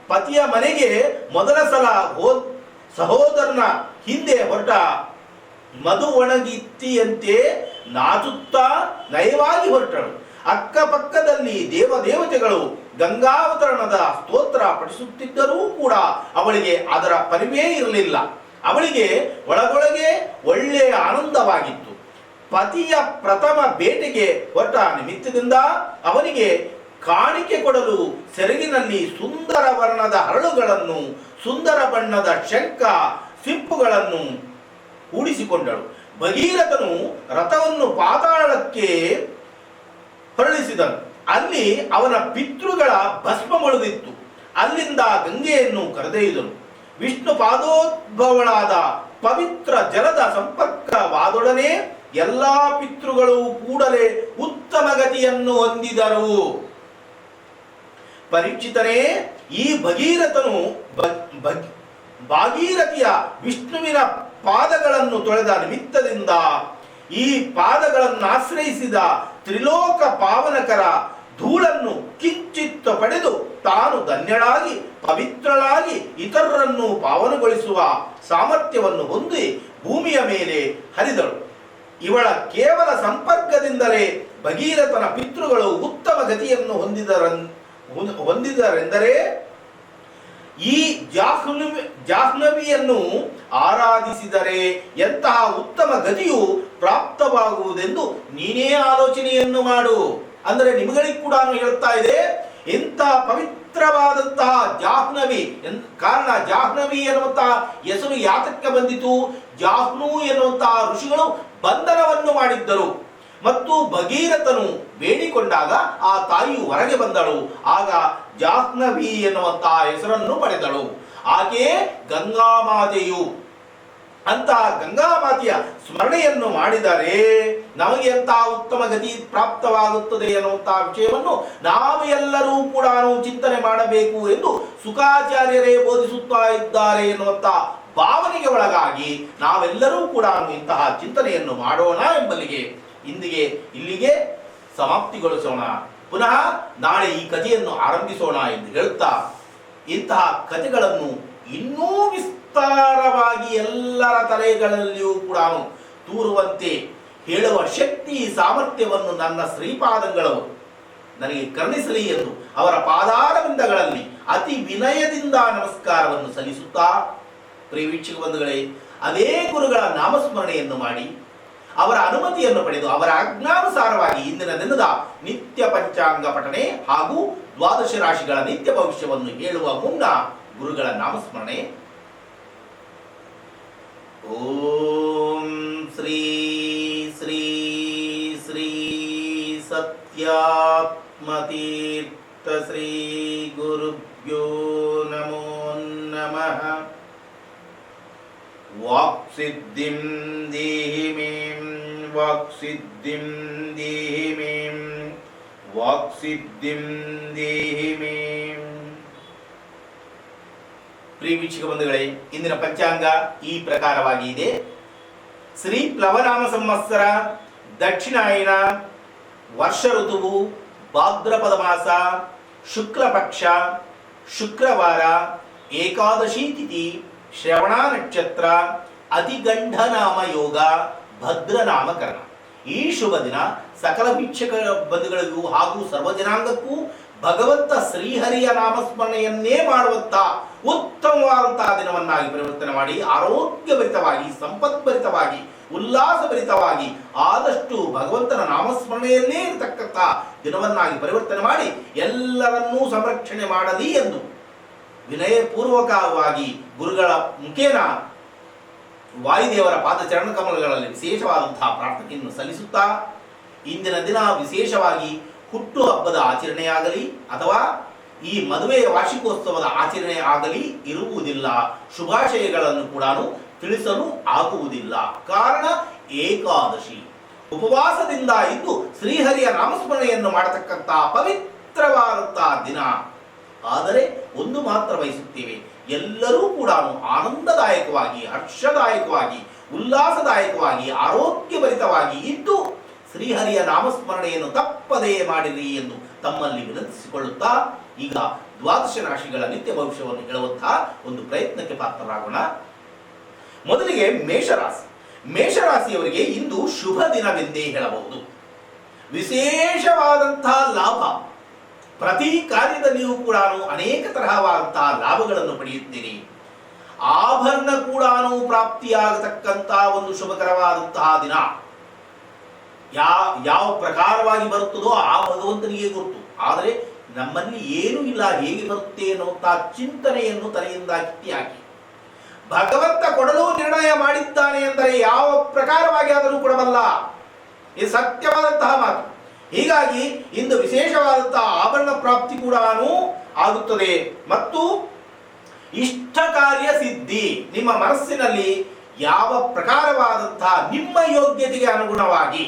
ಪತಿಯ ಮನೆಗೆ ಮೊದಲ ಸಲ ಸಹೋದರನ ಹಿಂದೆ ಹೊರಟ ಮಧು ಒಣಗಿತ್ತಿಯಂತೆ ನಾಚುತ್ತಾ ನಯವಾಗಿ ಹೊರಟಳು. ಅಕ್ಕಪಕ್ಕದಲ್ಲಿ ದೇವದೇವತೆಗಳು ಗಂಗಾವತರಣದ ಸ್ತೋತ್ರ ಪಠಿಸುತ್ತಿದ್ದರೂ ಕೂಡ ಅವಳಿಗೆ ಅದರ ಪರಿವೇ ಇರಲಿಲ್ಲ. ಅವಳಿಗೆ ಒಳಗೊಳಗೆ ಒಳ್ಳೆಯ ಆನಂದವಾಗಿತ್ತು. ಪತಿಯ ಪ್ರಥಮ ಬೇಟೆಗೆ ಹೊರಟ ನಿಮಿತ್ತದಿಂದ ಅವನಿಗೆ ಕಾಣಿಕೆ ಕೊಡಲು ಸೆರಗಿನಲ್ಲಿ ಸುಂದರ ವರ್ಣದ ಹರಳುಗಳನ್ನು, ಸುಂದರ ಬಣ್ಣದ ಶಂಖ ಸಿಂಪುಗಳನ್ನು ಹೂಡಿಸಿಕೊಂಡಳು. ಭಗೀರಥನು ರಥವನ್ನು ಪಾತಾಳಕ್ಕೆ ಹೊರಳಿಸಿದನು. ಅಲ್ಲಿ ಅವನ ಪಿತೃಗಳ ಭಸ್ಮ ಮುಳುದಿತ್ತು. ಅಲ್ಲಿಂದ ಗಂಗೆಯನ್ನು ಕರೆದೊಯ್ದನು. ವಿಷ್ಣು ಪಾದೋದ್ಭವಳಾದ ಪವಿತ್ರ ಜಲದ ಸಂಪರ್ಕವಾದೊಡನೆ ಎಲ್ಲಾ ಪಿತೃಗಳು ಕೂಡಲೇ ಉತ್ತಮ ಗತಿಯನ್ನು ಹೊಂದಿದರು. ಪರೀಕ್ಷಿತನೇ, ಈ ಭಗೀರಥನು ಭಾಗೀರಥಿಯ ವಿಷ್ಣುವಿನ ಪಾದಗಳನ್ನು ತೊಳೆದ ನಿಮಿತ್ತದಿಂದ ಈ ಪಾದಗಳನ್ನು ಆಶ್ರಯಿಸಿದ ತ್ರಿಲೋಕ ಪಾವನಕರ ಧೂಳನ್ನು ಕಿಂಚಿತ್ತ ಪಡೆದು ತಾನು ಧನ್ಯಳಾಗಿ ಪವಿತ್ರಳಾಗಿ ಇತರರನ್ನು ಪಾವನಗೊಳಿಸುವ ಸಾಮರ್ಥ್ಯವನ್ನು ಹೊಂದಿ ಭೂಮಿಯ ಮೇಲೆ ಹರಿದಳು. ಇವಳ ಕೇವಲ ಸಂಪರ್ಕದಿಂದಲೇ ಭಗೀರಥನ ಪಿತೃಗಳು ಉತ್ತಮ ಗತಿಯನ್ನು ಹೊಂದಿದರೆಂದರೆ ಈ ಜಾಹ್ನವಿಯನ್ನು ಆರಾಧಿಸಿದರೆ ಎಂತಹ ಉತ್ತಮ ಗತಿಯು ಪ್ರಾಪ್ತವಾಗುವುದೆಂದು ನೀನೇ ಆಲೋಚನೆಯನ್ನು ಮಾಡು. ಅಂದರೆ ನಿಮಗಳಿಗೆ ಕೂಡ ಹೇಳ್ತಾ ಇದೆ, ಇಂಥ ಪವಿತ್ರವಾದಂತಹ ಜಾಹ್ನವಿ. ಕಾರಣ ಜಾಹ್ನವಿ ಎನ್ನುವಂತಹ ಹೆಸರು ಯಾತಕ್ಕೆ ಬಂದಿತು? ಜಾಹ್ನು ಎನ್ನುವಂತಹ ಋಷಿಗಳು ಬಂಧನವನ್ನು ಮಾಡಿದ್ದರು ಮತ್ತು ಭಗೀರಥನು ಬೇಡಿಕೊಂಡಾಗ ಆ ತಾಯಿಯು ಹೊರಗೆ ಬಂದಳು. ಆಗ ಜಾಹ್ನವಿ ಎನ್ನುವಂತಹ ಹೆಸರನ್ನು ಪಡೆದಳು. ಆಕೆಯೇ ಗಂಗಾಮಾತೆಯು. ಅಂತಹ ಗಂಗಾಮಾತೆಯ ಸ್ಮರಣೆಯನ್ನು ಮಾಡಿದರೆ ನಮಗೆ ಎಂತಹ ಉತ್ತಮ ಗತಿ ಪ್ರಾಪ್ತವಾಗುತ್ತದೆ ಎನ್ನುವಂತಹ ವಿಷಯವನ್ನು ನಾವು ಎಲ್ಲರೂ ಕೂಡ ಚಿಂತನೆ ಮಾಡಬೇಕು ಎಂದು ಸುಖಾಚಾರ್ಯರೇ ಬೋಧಿಸುತ್ತಾ ಇದ್ದಾರೆ ಎನ್ನುವಂತಹ ಭಾವನೆಗೆ ಒಳಗಾಗಿ ನಾವೆಲ್ಲರೂ ಕೂಡ ಇಂತಹ ಚಿಂತನೆಯನ್ನು ಮಾಡೋಣ ಎಂಬಲ್ಲಿಗೆ ಇಲ್ಲಿಗೆ ಸಮಾಪ್ತಿಗೊಳಿಸೋಣ. ಪುನಃ ನಾಳೆ ಈ ಕಥೆಯನ್ನು ಆರಂಭಿಸೋಣ ಎಂದು ಹೇಳುತ್ತಾ, ಇಂತಹ ಕಥೆಗಳನ್ನು ಇನ್ನೂ ವಿಸ್ತಾರವಾಗಿ ಎಲ್ಲರ ತಲೆಗಳಲ್ಲಿಯೂ ಕೂಡ ತೂರುವಂತೆ ಹೇಳುವ ಶಕ್ತಿ ಸಾಮರ್ಥ್ಯವನ್ನು ನನ್ನ ಶ್ರೀಪಾದಂಗಳು ನನಗೆ ಕರುಣಿಸಲಿ ಎಂದು ಅವರ ಪಾದಾರವಿಂದಗಳಲ್ಲಿ ಅತಿ ವಿನಯದಿಂದ ನಮಸ್ಕಾರವನ್ನು ಸಲ್ಲಿಸುತ್ತಾ, ಪ್ರಿಯ ವೀಕ್ಷಕ ಬಂಧುಗಳೇ, ಅದೇ ಗುರುಗಳ ನಾಮಸ್ಮರಣೆಯನ್ನು ಮಾಡಿ ಅವರ ಅನುಮತಿಯನ್ನು ಪಡೆದು ಅವರ ಆಜ್ಞಾನುಸಾರವಾಗಿ ಇಂದಿನ ದಿನದ ನಿತ್ಯ ಪಂಚಾಂಗ ಪಠನೆ ಹಾಗೂ ದ್ವಾದಶ ರಾಶಿಗಳ ನಿತ್ಯ ಭವಿಷ್ಯವನ್ನು ಹೇಳುವ ಮುನ್ನ ಗುರುಗಳ ನಾಮಸ್ಮರಣೆ. ಓಂ ಶ್ರೀ ಶ್ರೀ ಶ್ರೀ ಸತ್ಯಾತ್ಮತೀರ್ಥ ಶ್ರೀ ಗುರುಭ್ಯೋ ನಮೋ ನಮಃ. ವಾಕ್ಸಿದ್ಧಿಂ ದೇಹಿ ಮೇಂ, ವಾಕ್ಸಿದ್ಧಿಂ ದೇಹಿ ಮೇಂ, ವಾಕ್ಸಿದ್ಧಿಂ ದೇಹಿ ಮೇಂ. ಪ್ರಿಯ ವೀಕ್ಷಕ ಬಂಧುಗಳೇ, ಇಂದಿನ ಪಂಚಾಂಗ ಈ ಪ್ರಕಾರವಾಗಿ ಇದೆ. ಶ್ರೀ ಪ್ಲವನಾಮ ಸಂವತ್ಸರ, ದಕ್ಷಿಣಾಯನ, ವರ್ಷ ಋತುವು ಭಾದ್ರಪದ ಮಾಸ, ಶುಕ್ಲ ಪಕ್ಷ, ಶುಕ್ರವಾರ, ಏಕಾದಶಿ ತಿಥಿ, ಶ್ರವಣ ನಕ್ಷತ್ರ, ಅತಿಗಂಧ ನಾಮ ಯೋಗ, ಭದ್ರ ನಾಮಕರಣ. ಈ ಶುಭ ದಿನ ಸಕಲ ವೀಕ್ಷಕ ಬಂಧುಗಳಿಗೂ ಹಾಗೂ ಸರ್ವಜನಾಂಗಕ್ಕೂ ಭಗವಂತ ಶ್ರೀಹರಿಯ ನಾಮಸ್ಮರಣೆಯನ್ನೇ ಮಾಡುವಂತ ಉತ್ತಮವಾದಂತಹ ದಿನವನ್ನಾಗಿ ಪರಿವರ್ತನೆ ಮಾಡಿ ಆರೋಗ್ಯಭರಿತವಾಗಿ, ಸಂಪದ್ಭರಿತವಾಗಿ, ಉಲ್ಲಾಸಭರಿತವಾಗಿ ಆದಷ್ಟು ಭಗವಂತನ ನಾಮಸ್ಮರಣೆಯಲ್ಲೇ ಇರತಕ್ಕಂಥ ದಿನವನ್ನಾಗಿ ಪರಿವರ್ತನೆ ಮಾಡಿ ಎಲ್ಲರನ್ನೂ ಸಂರಕ್ಷಣೆ ಮಾಡಲಿ ಎಂದು ವಿನಯಪೂರ್ವಕವಾಗಿ ಗುರುಗಳ ಮುಖೇನ ವಾಯುದೇವರ ಪಾದಚರಣ ಕಮಲಗಳಲ್ಲಿ ವಿಶೇಷವಾದಂತಹ ಪ್ರಾರ್ಥನೆಯನ್ನು ಸಲ್ಲಿಸುತ್ತಾ, ಇಂದಿನ ದಿನ ವಿಶೇಷವಾಗಿ ಹುಟ್ಟು ಹಬ್ಬದ ಆಚರಣೆಯಾಗಲಿ ಅಥವಾ ಈ ಮದುವೆಯ ವಾರ್ಷಿಕೋತ್ಸವದ ಆಚರಣೆ ಆಗಲಿ ಇರುವುದಿಲ್ಲ. ಶುಭಾಶಯಗಳನ್ನು ಕೂಡ ತಿಳಿಸಲು ಆಗುವುದಿಲ್ಲ. ಕಾರಣ ಏಕಾದಶಿ ಉಪವಾಸದಿಂದ ಇದ್ದು ಶ್ರೀಹರಿಯ ನಾಮಸ್ಮರಣೆಯನ್ನು ಮಾಡತಕ್ಕಂತಹ ಪವಿತ್ರವಾದಂತಹ ದಿನ. ಆದರೆ ಒಂದು ಮಾತ್ರ ಬಯಸುತ್ತೇವೆ, ಎಲ್ಲರೂ ಕೂಡ ಆನಂದದಾಯಕವಾಗಿ, ಹರ್ಷದಾಯಕವಾಗಿ, ಉಲ್ಲಾಸದಾಯಕವಾಗಿ, ಆರೋಗ್ಯಭರಿತವಾಗಿ ಇದ್ದು ಶ್ರೀಹರಿಯ ನಾಮಸ್ಮರಣೆಯನ್ನು ತಪ್ಪದೇ ಮಾಡಿರಿ ಎಂದು ತಮ್ಮಲ್ಲಿ ವಿನಂತಿಸಿಕೊಳ್ಳುತ್ತಾ, ಈಗ ದ್ವಾದಶ ರಾಶಿಗಳ ನಿತ್ಯ ಭವಿಷ್ಯವನ್ನು ಹೇಳುವಂತಹ ಒಂದು ಪ್ರಯತ್ನಕ್ಕೆ ಪಾತ್ರರಾಗೋಣ. ಮೊದಲಿಗೆ ಮೇಷರಾಶಿ. ಮೇಷರಾಶಿಯವರಿಗೆ ಇಂದು ಶುಭ ದಿನವೆಂದೇ ಹೇಳಬಹುದು. ವಿಶೇಷವಾದಂತಹ ಲಾಭ, ಪ್ರತಿ ಕಾರ್ಯದಲ್ಲಿಯೂ ಕೂಡ ಅನೇಕ ತರಹವಾದಂತಹ ಲಾಭಗಳನ್ನು ಪಡೆಯುತ್ತೀರಿ. ಆಭರಣ ಕೂಡ ಪ್ರಾಪ್ತಿಯಾಗತಕ್ಕಂತಹ ಒಂದು ಶುಭಕರವಾದಂತಹ ದಿನ. ಯಾವ ಪ್ರಕಾರವಾಗಿ ಬರುತ್ತದೋ ಆ ಭಗವಂತನಿಗೆ ಗೊತ್ತು. ಆದರೆ ನಮ್ಮಲ್ಲಿ ಏನೂ ಇಲ್ಲ, ಹೇಗೆ ಬರುತ್ತೆ ಅನ್ನುವಂತಹ ಚಿಂತನೆಯನ್ನು ತಲೆಯಿಂದ ಕಿತ್ತಿ ಹಾಕಿ ಭಗವಂತ ಕೊಡಲು ನಿರ್ಣಯ ಮಾಡಿದ್ದಾನೆ ಎಂದರೆ ಯಾವ ಪ್ರಕಾರವಾಗಿ ಆದರೂ ಕೊಡಬಲ್ಲ. ಇದು ಸತ್ಯವಾದಂತಹ ಮಾತು. ಹೀಗಾಗಿ ಇಂದು ವಿಶೇಷವಾದಂತಹ ಆಭರಣ ಪ್ರಾಪ್ತಿ ಕೂಡ ಆಗುತ್ತದೆ ಮತ್ತು ಇಷ್ಟ ಕಾರ್ಯ ಸಿದ್ಧಿ. ನಿಮ್ಮ ಮನಸ್ಸಿನಲ್ಲಿ ಯಾವ ಪ್ರಕಾರವಾದಂತಹ ನಿಮ್ಮ ಯೋಗ್ಯತೆಗೆ ಅನುಗುಣವಾಗಿ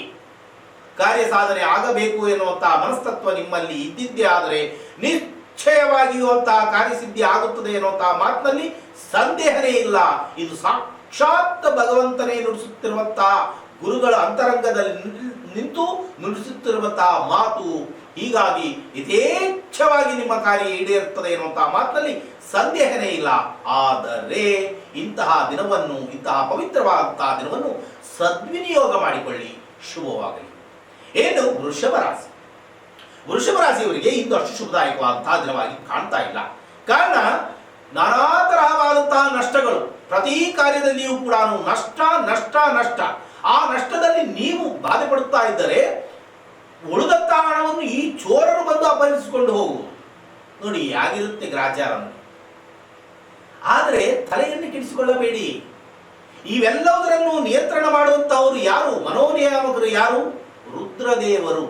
ಕಾರ್ಯ ಸಾಧನೆ ಆಗಬೇಕು ಎನ್ನುವಂತಹ ಮನಸ್ತತ್ವ ನಿಮ್ಮಲ್ಲಿ ಇದ್ದಿದ್ದೇ ಆದರೆ ನಿಶ್ಚಯವಾಗಿರುವಂತಹ ಕಾರ್ಯಸಿದ್ಧಿ ಆಗುತ್ತದೆ ಎನ್ನುವಂತಹ ಮಾತಿನಲ್ಲಿ ಸಂದೇಹನೇ ಇಲ್ಲ. ಇದು ಸಾಕ್ಷಾತ್ ಭಗವಂತನೇ ನುಡಿಸುತ್ತಿರುವಂತಹ ಗುರುಗಳ ಅಂತರಂಗದಲ್ಲಿ ನಿಂತು ನುಡಿಸುತ್ತಿರುವಂತಹ ಮಾತು. ಹೀಗಾಗಿ ಯಥೇಚ್ಛವಾಗಿ ನಿಮ್ಮ ಕಾರ್ಯ ಈಡೇರುತ್ತದೆ ಎನ್ನುವಂತಹ ಮಾತಿನಲ್ಲಿ ಸಂದೇಹನೇ ಇಲ್ಲ. ಆದರೆ ಇಂತಹ ದಿನವನ್ನು, ಇಂತಹ ಪವಿತ್ರವಾದಂತಹ ದಿನವನ್ನು ಸದ್ವಿನಿಯೋಗ ಮಾಡಿಕೊಳ್ಳಿ, ಶುಭವಾಗಲಿ. ಏನು ವೃಷಭ ರಾಶಿ. ವೃಷಭ ರಾಶಿಯವರಿಗೆ ಇಂದು ಅಷ್ಟು ಶುಭದಾಯಕವಾದಂತಹ ದಿನವಾಗಿ ಕಾಣ್ತಾ ಇಲ್ಲ. ಕಾರಣ ಪ್ರತಿ ಕಾರ್ಯದಲ್ಲಿಯೂ ಕೂಡ ನಷ್ಟ ನಷ್ಟ ನಷ್ಟ. ಆ ನಷ್ಟದಲ್ಲಿ ನೀವು ಬಾಧೆ ಪಡುತ್ತಾ ಇದ್ದರೆ ಉಳಿದಂತ ಹಣವನ್ನು ಈ ಚೋರರು ಬಂದು ಅಪಹರಿಸಿಕೊಂಡು ಹೋಗುವುದು. ನೋಡಿ ಯಾಗಿರುತ್ತೆ ಗ್ರಾಚಾರ. ಆದರೆ ತಲೆಯನ್ನು ಕೆಡಿಸಿಕೊಳ್ಳಬೇಡಿ. ಇವೆಲ್ಲದರನ್ನು ನಿಯಂತ್ರಣ ಮಾಡುವಂತಹವರು ಯಾರು? ಮನೋನಿಯಾಮಕರು ಯಾರು? ರುದ್ರದೇವರು.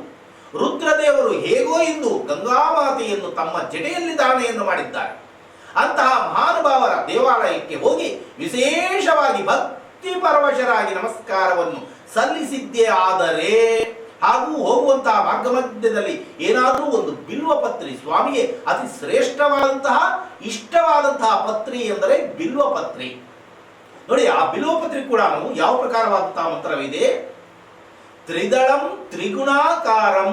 ರುದ್ರದೇವರು ಹೇಗೋ ಇಂದು ಗಂಗಾಮಾತೆಯನ್ನು ತಮ್ಮ ಜಡೆಯಲ್ಲಿ ಧಾರಣೆಯನ್ನು ಮಾಡಿದ್ದಾರೆ. ಅಂತಹ ಮಹಾನುಭಾವರ ದೇವಾಲಯಕ್ಕೆ ಹೋಗಿ ವಿಶೇಷವಾಗಿ ಭಕ್ತಿ ಪರವಶರಾಗಿ ನಮಸ್ಕಾರವನ್ನು ಸಲ್ಲಿಸಿದ್ದೇ ಆದರೆ, ಹಾಗೂ ಹೋಗುವಂತಹ ಮಾರ್ಗ ಮಧ್ಯದಲ್ಲಿ ಏನಾದರೂ ಒಂದು ಬಿಲ್ವ ಪತ್ರಿ, ಸ್ವಾಮಿಗೆ ಅತಿ ಶ್ರೇಷ್ಠವಾದಂತಹ ಇಷ್ಟವಾದಂತಹ ಪತ್ರಿ ಎಂದರೆ ಬಿಲ್ವ ಪತ್ರಿ. ನೋಡಿ, ಆ ಬಿಲ್ವ ಪತ್ರಿ ಕೂಡ ಯಾವ ಪ್ರಕಾರವಾದಂತಹ ಮಂತ್ರವಿದೆ? ತ್ರಿದಳಂ ತ್ರಿಗುಣಾಕಾರಂ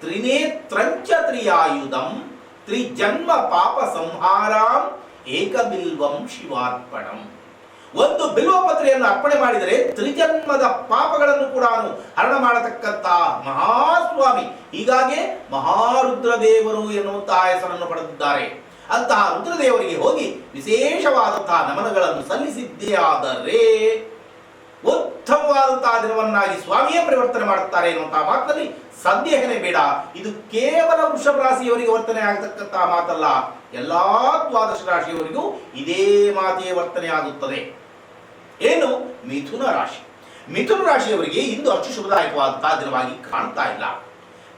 ತ್ರಿನೇತ್ರಂಚ ತ್ರಿಯಾಯುಧಂ ತ್ರಿಜನ್ಮ ಪಾಪ ಸಂಹಾರಾಂ ಏಕಬಿಲ್ವಂ ಶಿವಾರ್ಪಣಂ. ಒಂದು ಬಿಲ್ವಪತ್ರೆಯನ್ನು ಅರ್ಪಣೆ ಮಾಡಿದರೆ ತ್ರಿಜನ್ಮದ ಪಾಪಗಳನ್ನು ಕೂಡ ಹರಣ ಮಾಡತಕ್ಕಂತಹ ಮಹಾಸ್ವಾಮಿ. ಹೀಗಾಗಿ ಮಹಾರುದ್ರದೇವರು ಎನ್ನುವಂತಹ ಹೆಸರನ್ನು ಪಡೆದಿದ್ದಾರೆ. ಅಂತಹ ರುದ್ರದೇವರಿಗೆ ಹೋಗಿ ವಿಶೇಷವಾದಂತಹ ನಮನಗಳನ್ನು ಸಲ್ಲಿಸಿದ್ದೇ ಆದರೆ ಉತ್ತಮವಾದಂತಹ ದಿನವನ್ನಾಗಿ ಸ್ವಾಮಿಯೇ ಪರಿವರ್ತನೆ ಮಾಡುತ್ತಾರೆ ಎನ್ನುವಂತಹ ಮಾತಲ್ಲಿ ಸಂದೇಹನೇ ಬೇಡ. ಇದು ಕೇವಲ ವೃಷಭ ರಾಶಿಯವರಿಗೆ ವರ್ತನೆ ಆಗತಕ್ಕಂತಹ ಮಾತಲ್ಲ, ಎಲ್ಲಾ ದ್ವಾದಶ ರಾಶಿಯವರಿಗೂ ಇದೇ ಮಾತೆಯೇ ವರ್ತನೆ ಆಗುತ್ತದೆ. ಏನು? ಮಿಥುನ ರಾಶಿ. ಮಿಥುನ ರಾಶಿಯವರಿಗೆ ಇಂದು ಅಷ್ಟು ಶುಭದಾಯಕವಾದಂತಹ ದಿನವಾಗಿ ಕಾಣ್ತಾ ಇಲ್ಲ.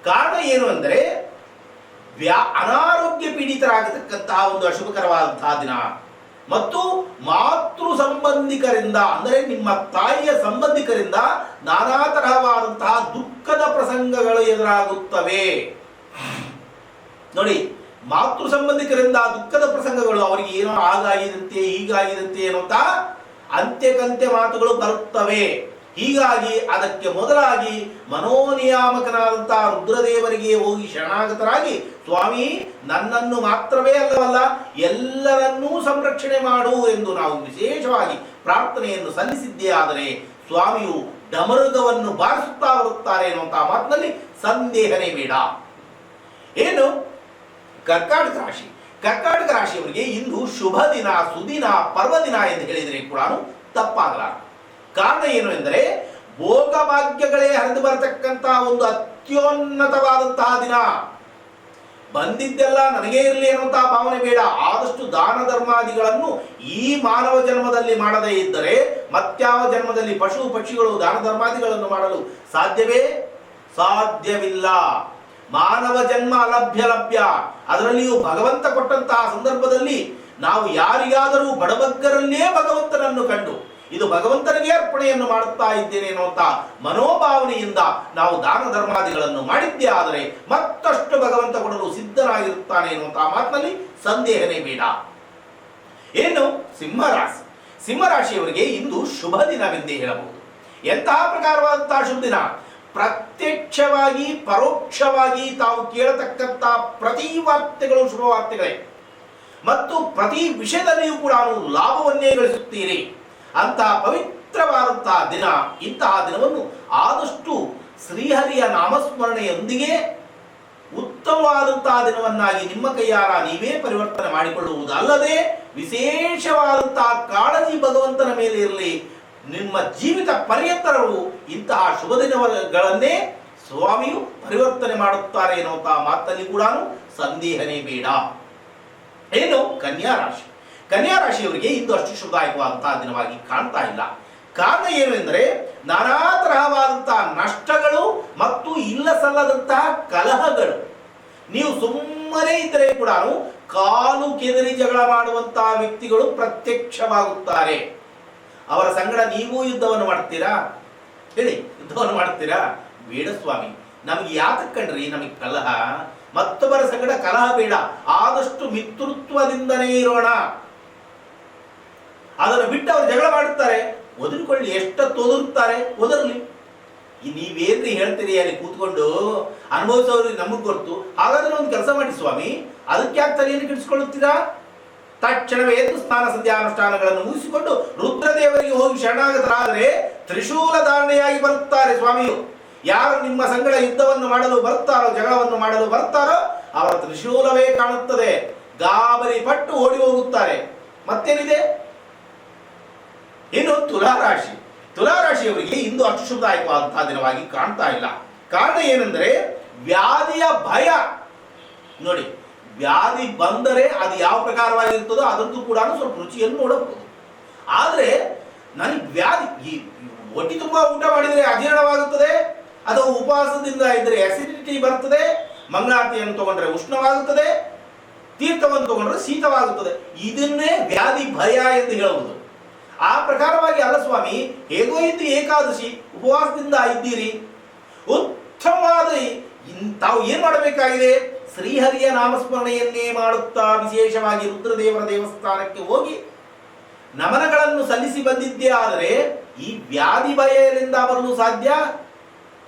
ಕಾರಣ ಏನು ಅಂದರೆ ಅನಾರೋಗ್ಯ ಪೀಡಿತರಾಗತಕ್ಕಂತಹ ಒಂದು ಅಶುಭಕರವಾದಂತಹ ದಿನ ಮತ್ತು ಮಾತೃ ಸಂಬಂಧಿಕರಿಂದ ಅಂದರೆ ನಿಮ್ಮ ತಾಯಿಯ ಸಂಬಂಧಿಕರಿಂದ ನಾನಾ ತರಹವಾದಂತಹ ದುಃಖದ ಪ್ರಸಂಗಗಳು ಎದುರಾಗುತ್ತವೆ. ನೋಡಿ, ಮಾತೃ ಸಂಬಂಧಿಕರಿಂದ ದುಃಖದ ಪ್ರಸಂಗಗಳು, ಅವರಿಗೆ ಏನೋ ಆಗಾಗಿದಂತೆ ಹೀಗಾಗಿದಂತೆ ಅನ್ನುವಂತ ಅಂತ್ಯಕಂತ್ಯ ಮಾತುಗಳು ಬರುತ್ತವೆ. ಹೀಗಾಗಿ ಅದಕ್ಕೆ ಮೊದಲಾಗಿ ಮನೋನಿಯಾಮಕನಾದಂತಹ ರುದ್ರದೇವರಿಗೆ ಹೋಗಿ ಶರಣಾಗತರಾಗಿ, ಸ್ವಾಮಿ ನನ್ನನ್ನು ಮಾತ್ರವೇ ಅಲ್ಲವಲ್ಲ ಎಲ್ಲರನ್ನೂ ಸಂರಕ್ಷಣೆ ಮಾಡು ಎಂದು ನಾವು ವಿಶೇಷವಾಗಿ ಪ್ರಾರ್ಥನೆಯನ್ನು ಸಲ್ಲಿಸಿದ್ದೇ ಆದರೆ ಸ್ವಾಮಿಯು ಡಮರುಗವನ್ನು ಬಾರಿಸುತ್ತಾ ಬರುತ್ತಾರೆ ಎನ್ನುವಂತಹ ಮಾತಿನಲ್ಲಿ ಸಂದೇಹನೇ ಬೇಡ. ಏನು? ಕರ್ಕಾಟಕ ರಾಶಿ. ಕರ್ಕಾಟಕ ರಾಶಿಯವರಿಗೆ ಇಂದು ಶುಭ ದಿನ, ಸುದಿನ, ಪರ್ವದಿನ ಎಂದು ಹೇಳಿದರೆ ಕೂಡ ತಪ್ಪಾಗಲಾರ. ಕಾರಣ ಏನು ಎಂದರೆ ಭೋಗಭಾಗ್ಯಗಳೇ ಹರಿದು ಬರತಕ್ಕಂತಹ ಒಂದು ಅತ್ಯುನ್ನತವಾದಂತಹ ದಿನ. ಬಂದಿದ್ದೆಲ್ಲ ನನಗೇ ಇರಲಿ ಎನ್ನುವಂತಹ ಭಾವನೆ ಬೇಡ. ಆದಷ್ಟು ದಾನ ಧರ್ಮಾದಿಗಳನ್ನು ಈ ಮಾನವ ಜನ್ಮದಲ್ಲಿ ಮಾಡದೇ ಇದ್ದರೆ ಮತ್ಯಾವ ಜನ್ಮದಲ್ಲಿ ಪಶು ಪಕ್ಷಿಗಳು ದಾನ ಧರ್ಮಾದಿಗಳನ್ನು ಮಾಡಲು ಸಾಧ್ಯವೇ? ಸಾಧ್ಯವಿಲ್ಲ. ಮಾನವ ಜನ್ಮ ಲಭ್ಯ. ಅದರಲ್ಲಿಯೂ ಭಗವಂತ ಕೊಟ್ಟಂತಹ ಸಂದರ್ಭದಲ್ಲಿ ನಾವು ಯಾರಿಗಾದರೂ ಬಡಬಗ್ಗರಲ್ಲೇ ಭಗವಂತನನ್ನು ಕಂಡು ಇದು ಭಗವಂತನಿಗೆ ಅರ್ಪಣೆಯನ್ನು ಮಾಡುತ್ತಾ ಇದ್ದೇನೆ ಎನ್ನುವಂತ ಮನೋಭಾವನೆಯಿಂದ ನಾವು ದಾನ ಧರ್ಮಾದಿಗಳನ್ನು ಮಾಡಿದ್ದೇ ಆದರೆ ಮತ್ತಷ್ಟು ಭಗವಂತ ಕೊಡಲು ಸಿದ್ಧನಾಗಿರುತ್ತಾನೆ ಎನ್ನುವಂತಹ ಮಾತಿನಲ್ಲಿ ಸಂದೇಹನೇ ಬೇಡ. ಏನು? ಸಿಂಹರಾಶಿ. ಸಿಂಹರಾಶಿಯವರಿಗೆ ಇಂದು ಶುಭ ದಿನವೆಂದೇ ಹೇಳಬಹುದು. ಎಂತಹ ಪ್ರಕಾರವಾದಂತಹ ಶುಭ ದಿನ? ಪ್ರತ್ಯಕ್ಷವಾಗಿ ಪರೋಕ್ಷವಾಗಿ ತಾವು ಕೇಳತಕ್ಕಂತಹ ಪ್ರತಿ ವಾರ್ತೆಗಳು ಶುಭ ವಾರ್ತೆಗಳೇ ಮತ್ತು ಪ್ರತಿ ವಿಷಯದಲ್ಲಿಯೂ ಕೂಡ ಲಾಭವನ್ನೇ ಗಳಿಸುತ್ತೀರಿ. ಅಂತಹ ಪವಿತ್ರವಾದಂತಹ ದಿನ. ಇಂತಹ ದಿನವನ್ನು ಆದಷ್ಟು ಶ್ರೀಹರಿಯ ನಾಮಸ್ಮರಣೆಯೊಂದಿಗೆ ಉತ್ತಮವಾದಂತಹ ದಿನವನ್ನಾಗಿ ನಿಮ್ಮ ಕೈಯಾರ ನೀವೇ ಪರಿವರ್ತನೆ ಮಾಡಿಕೊಳ್ಳುವುದಲ್ಲದೆ ವಿಶೇಷವಾದಂತಹ ಕಾಳಜಿ ಭಗವಂತನ ಮೇಲೆ ಇರಲಿ. ನಿಮ್ಮ ಜೀವಿತ ಪರ್ಯಂತರವು ಇಂತಹ ಶುಭ ದಿನಗಳನ್ನೇ ಸ್ವಾಮಿಯು ಪರಿವರ್ತನೆ ಮಾಡುತ್ತಾರೆ ಎನ್ನುವಂತಹ ಮಾತಲ್ಲಿ ಕೂಡ ಸಂದೇಹನೇ ಬೇಡ. ಏನು? ಕನ್ಯಾ ರಾಶಿ. ಕನ್ಯಾ ರಾಶಿಯವರಿಗೆ ಇಂದು ಅಷ್ಟು ಶುಭದಾಯಕವಾದಂತಹ ದಿನವಾಗಿ ಕಾಣ್ತಾ ಇಲ್ಲ. ಕಾರಣ ಏನು ಎಂದರೆ ನಾನಾ ತರಹವಾದಂತಹ ನಷ್ಟಗಳು ಮತ್ತು ಇಲ್ಲ ಸಲ್ಲದಂತಹ ಕಲಹಗಳು. ನೀವು ಸುಮ್ಮನೆ ಇದ್ದರೆ ಕೂಡ ಕಾಲು ಕೆದರಿ ಜಗಳ ಮಾಡುವಂತಹ ವ್ಯಕ್ತಿಗಳು ಪ್ರತ್ಯಕ್ಷವಾಗುತ್ತಾರೆ. ಅವರ ಸಂಗಡ ನೀವು ಯುದ್ಧವನ್ನು ಮಾಡ್ತೀರಾ? ಹೇಳಿ, ಯುದ್ಧವನ್ನು ಮಾಡ್ತೀರಾ? ಬೇಡ ಸ್ವಾಮಿ, ನಮಗೆ ಯಾತಕ್ಕೆ ಕಂಡ್ರಿ ನಮಗೆ ಕಲಹ? ಮತ್ತೊಬ್ಬರ ಸಂಗಡ ಕಲಹ ಬೇಡ. ಆದಷ್ಟು ಮಿತ್ರತ್ವದಿಂದನೇ ಇರೋಣ. ಅದನ್ನು ಬಿಟ್ಟು ಅವರು ಜಗಳ ಮಾಡುತ್ತಾರೆ, ಒದರಿಕೊಳ್ಳಿ. ಎಷ್ಟೊತ್ತು ಒದರುತ್ತಾರೆ, ಒದರಲಿ. ನೀವೇನ್ರಿ ಹೇಳ್ತೀರಿ ಅಲ್ಲಿ ಕೂತ್ಕೊಂಡು? ಅನುಭವಿಸೋರಿಗೆ ನಮಗ್ ಗೊತ್ತು. ಹಾಗಾದ್ರೆ ಒಂದು ಕೆಲಸ ಮಾಡಿ ಸ್ವಾಮಿ, ಅದಕ್ಕೆ ಯಾಕೆ ತಲೆಯನ್ನು ಕೆಡಿಸಿಕೊಳ್ಳುತ್ತೀರಾ? ತಕ್ಷಣವೇ ಎದ್ದು ಸ್ನಾನ ಸಂಧ್ಯಾನುಷ್ಠಾನಗಳನ್ನು ಮುಗಿಸಿಕೊಂಡು ರುದ್ರದೇವರಿಗೆ ಹೋಗಿ ಶರಣಾಗತರಾದರೆ ತ್ರಿಶೂಲ ಧಾರಣೆಯಾಗಿ ಬರುತ್ತಾರೆ ಸ್ವಾಮಿಯು. ಯಾರು ನಿಮ್ಮ ಸಂಗಡ ಯುದ್ಧವನ್ನು ಮಾಡಲು ಬರ್ತಾರೋ, ಜಗಳವನ್ನು ಮಾಡಲು ಬರ್ತಾರೋ ಅವರ ತ್ರಿಶೂಲವೇ ಕಾಣುತ್ತದೆ. ಗಾಬರಿ ಪಟ್ಟು ಓಡಿ ಹೋಗುತ್ತಾರೆ. ಮತ್ತೇನಿದೆ? ತುಲಾರಾಶಿ. ತುಲಾರಾಶಿಯವರಿಗೆ ಇಂದು ಅಷ್ಟು ಶುಭದಾಯಕವಾದಂತಹ ದಿನವಾಗಿ ಕಾಣ್ತಾ ಇಲ್ಲ. ಕಾರಣ ಏನೆಂದರೆ ವ್ಯಾಧಿಯ ಭಯ. ನೋಡಿ, ವ್ಯಾಧಿ ಬಂದರೆ ಅದು ಯಾವ ಪ್ರಕಾರವಾಗಿರ್ತದೋ ಅದಂತೂ ಕೂಡ ಸ್ವಲ್ಪ ರುಚಿಯನ್ನು ನೋಡಬಹುದು. ಆದರೆ ನನಗೆ ವ್ಯಾಧಿ, ಈ ಹೊಟ್ಟೆ ತುಂಬ ಊಟ ಮಾಡಿದರೆ ಅಜೀರ್ಣವಾಗುತ್ತದೆ, ಅಥವಾ ಉಪವಾಸದಿಂದ ಇದ್ದರೆ ಅಸಿಡಿಟಿ ಬರ್ತದೆ, ಮಂಗಳಾರತಿಯನ್ನು ತಗೊಂಡ್ರೆ ಉಷ್ಣವಾಗುತ್ತದೆ, ತೀರ್ಥವನ್ನು ತಗೊಂಡ್ರೆ ಶೀತವಾಗುತ್ತದೆ, ಇದನ್ನೇ ವ್ಯಾಧಿ ಭಯ ಎಂದು ಹೇಳುವುದು. ಆ ಪ್ರಕಾರವಾಗಿ ಅಲ್ಲ ಸ್ವಾಮಿ, ಹೇಗೋ ಇದ್ದು ಏಕಾದಶಿ ಉಪವಾಸದಿಂದ ಇದ್ದೀರಿ, ಉತ್ತಮವಾದ ತಾವು ಏನ್ ಮಾಡಬೇಕಾಗಿದೆ? ಶ್ರೀಹರಿಯ ನಾಮಸ್ಮರಣೆಯನ್ನೇ ಮಾಡುತ್ತಾ ವಿಶೇಷವಾಗಿ ರುದ್ರದೇವರ ದೇವಸ್ಥಾನಕ್ಕೆ ಹೋಗಿ ನಮನಗಳನ್ನು ಸಲ್ಲಿಸಿ ಬಂದಿದ್ದೇ ಆದರೆ ಈ ವ್ಯಾಧಿ ಭಯದಿಂದ ಬರಲು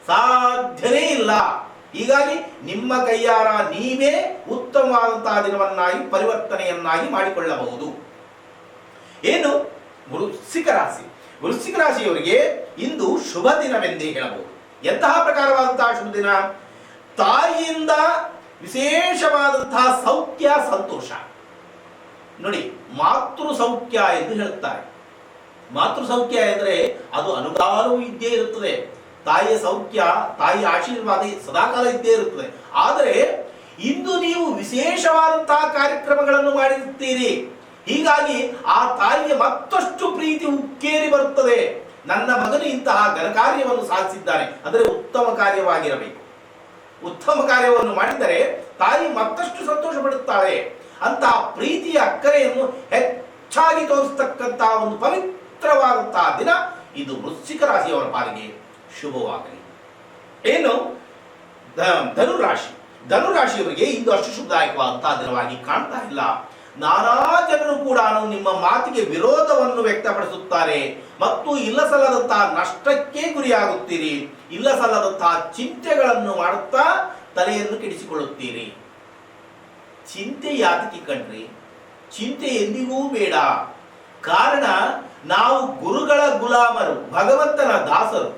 ಸಾಧ್ಯನೇ ಇಲ್ಲ. ಹೀಗಾಗಿ ನಿಮ್ಮ ಕೈಯಾರ ನೀವೇ ಉತ್ತಮವಾದಂತಹ ದಿನವನ್ನಾಗಿ ಪರಿವರ್ತನೆಯನ್ನಾಗಿ ಮಾಡಿಕೊಳ್ಳಬಹುದು. ಏನು? ವೃಶ್ಚಿಕ ರಾಶಿ. ವೃಶ್ಚಿಕ ರಾಶಿಯವರಿಗೆ ಇಂದು ಶುಭ ದಿನವೆಂದೇ ಹೇಳಬಹುದು. ಎಂತಹ ಪ್ರಕಾರವಾದಂತಹ ಶುಭ ದಿನ? ತಾಯಿಯಿಂದ ವಿಶೇಷವಾದಂತಹ ಸೌಖ್ಯ, ಸಂತೋಷ. ನೋಡಿ, ಮಾತೃ ಸೌಖ್ಯ ಎಂದು ಹೇಳುತ್ತಾರೆ. ಮಾತೃ ಸೌಖ್ಯ ಎಂದರೆ ಅದು ಅನುಕಾಲವೂ ಇದ್ದೇ ಇರುತ್ತದೆ. ತಾಯಿಯ ಸೌಖ್ಯ, ತಾಯಿಯ ಆಶೀರ್ವಾದ ಸದಾಕಾಲ ಇದ್ದೇ ಇರುತ್ತದೆ. ಆದರೆ ಇಂದು ನೀವು ವಿಶೇಷವಾದಂತಹ ಕಾರ್ಯಕ್ರಮಗಳನ್ನು ಮಾಡಿರುತ್ತೀರಿ. ಹೀಗಾಗಿ ಆ ತಾಯಿಯ ಮತ್ತಷ್ಟು ಪ್ರೀತಿ ಉಕ್ಕೇರಿ ಬರುತ್ತದೆ. ನನ್ನ ಮಗನು ಇಂತಹ ಘನ ಕಾರ್ಯವನ್ನು ಸಾಧಿಸಿದ್ದಾನೆ ಅಂದರೆ ಉತ್ತಮ ಕಾರ್ಯವಾಗಿರಬೇಕು. ಉತ್ತಮ ಕಾರ್ಯವನ್ನು ಮಾಡಿದರೆ ತಾಯಿ ಮತ್ತಷ್ಟು ಸಂತೋಷ ಪಡುತ್ತಾಳೆ. ಅಂತಹ ಪ್ರೀತಿಯ ಅಕ್ಕರೆಯನ್ನು ಹೆಚ್ಚಾಗಿ ತೋರಿಸ್ತಕ್ಕಂತಹ ಒಂದು ಪವಿತ್ರವಾದಂತಹ ದಿನ ಇದು ವೃಶ್ಚಿಕ ರಾಶಿಯವರ ಪಾಲಿಗೆ ಶುಭವಾಗಲಿ. ಏನು? ಧನುರಾಶಿ. ಧನುರಾಶಿಯವರಿಗೆ ಇಂದು ಅಷ್ಟು ಶುಭದಾಯಕವಾದಂತಹ ದಿನವಾಗಿ ಕಾಣ್ತಾ ಇಲ್ಲ. ನಾನಾ ಜನರು ಕೂಡ ನಿಮ್ಮ ಮಾತಿಗೆ ವಿರೋಧವನ್ನು ವ್ಯಕ್ತಪಡಿಸುತ್ತಾರೆ ಮತ್ತು ಇಲ್ಲಸಲ್ಲದಂತಹ ನಷ್ಟಕ್ಕೆ ಗುರಿಯಾಗುತ್ತೀರಿ. ಇಲ್ಲಸಲ್ಲದಂತಹ ಚಿಂತೆಗಳನ್ನು ಮಾಡುತ್ತಾ ತಲೆಯನ್ನು ಕೆಡಿಸಿಕೊಳ್ಳುತ್ತೀರಿ. ಚಿಂತೆ ಯಾತಕ್ಕೆ ಕಣ್ರಿ? ಚಿಂತೆ ಎಂದಿಗೂ ಬೇಡ. ಕಾರಣ ನಾವು ಗುರುಗಳ ಗುಲಾಮರು, ಭಗವಂತನ ದಾಸರು.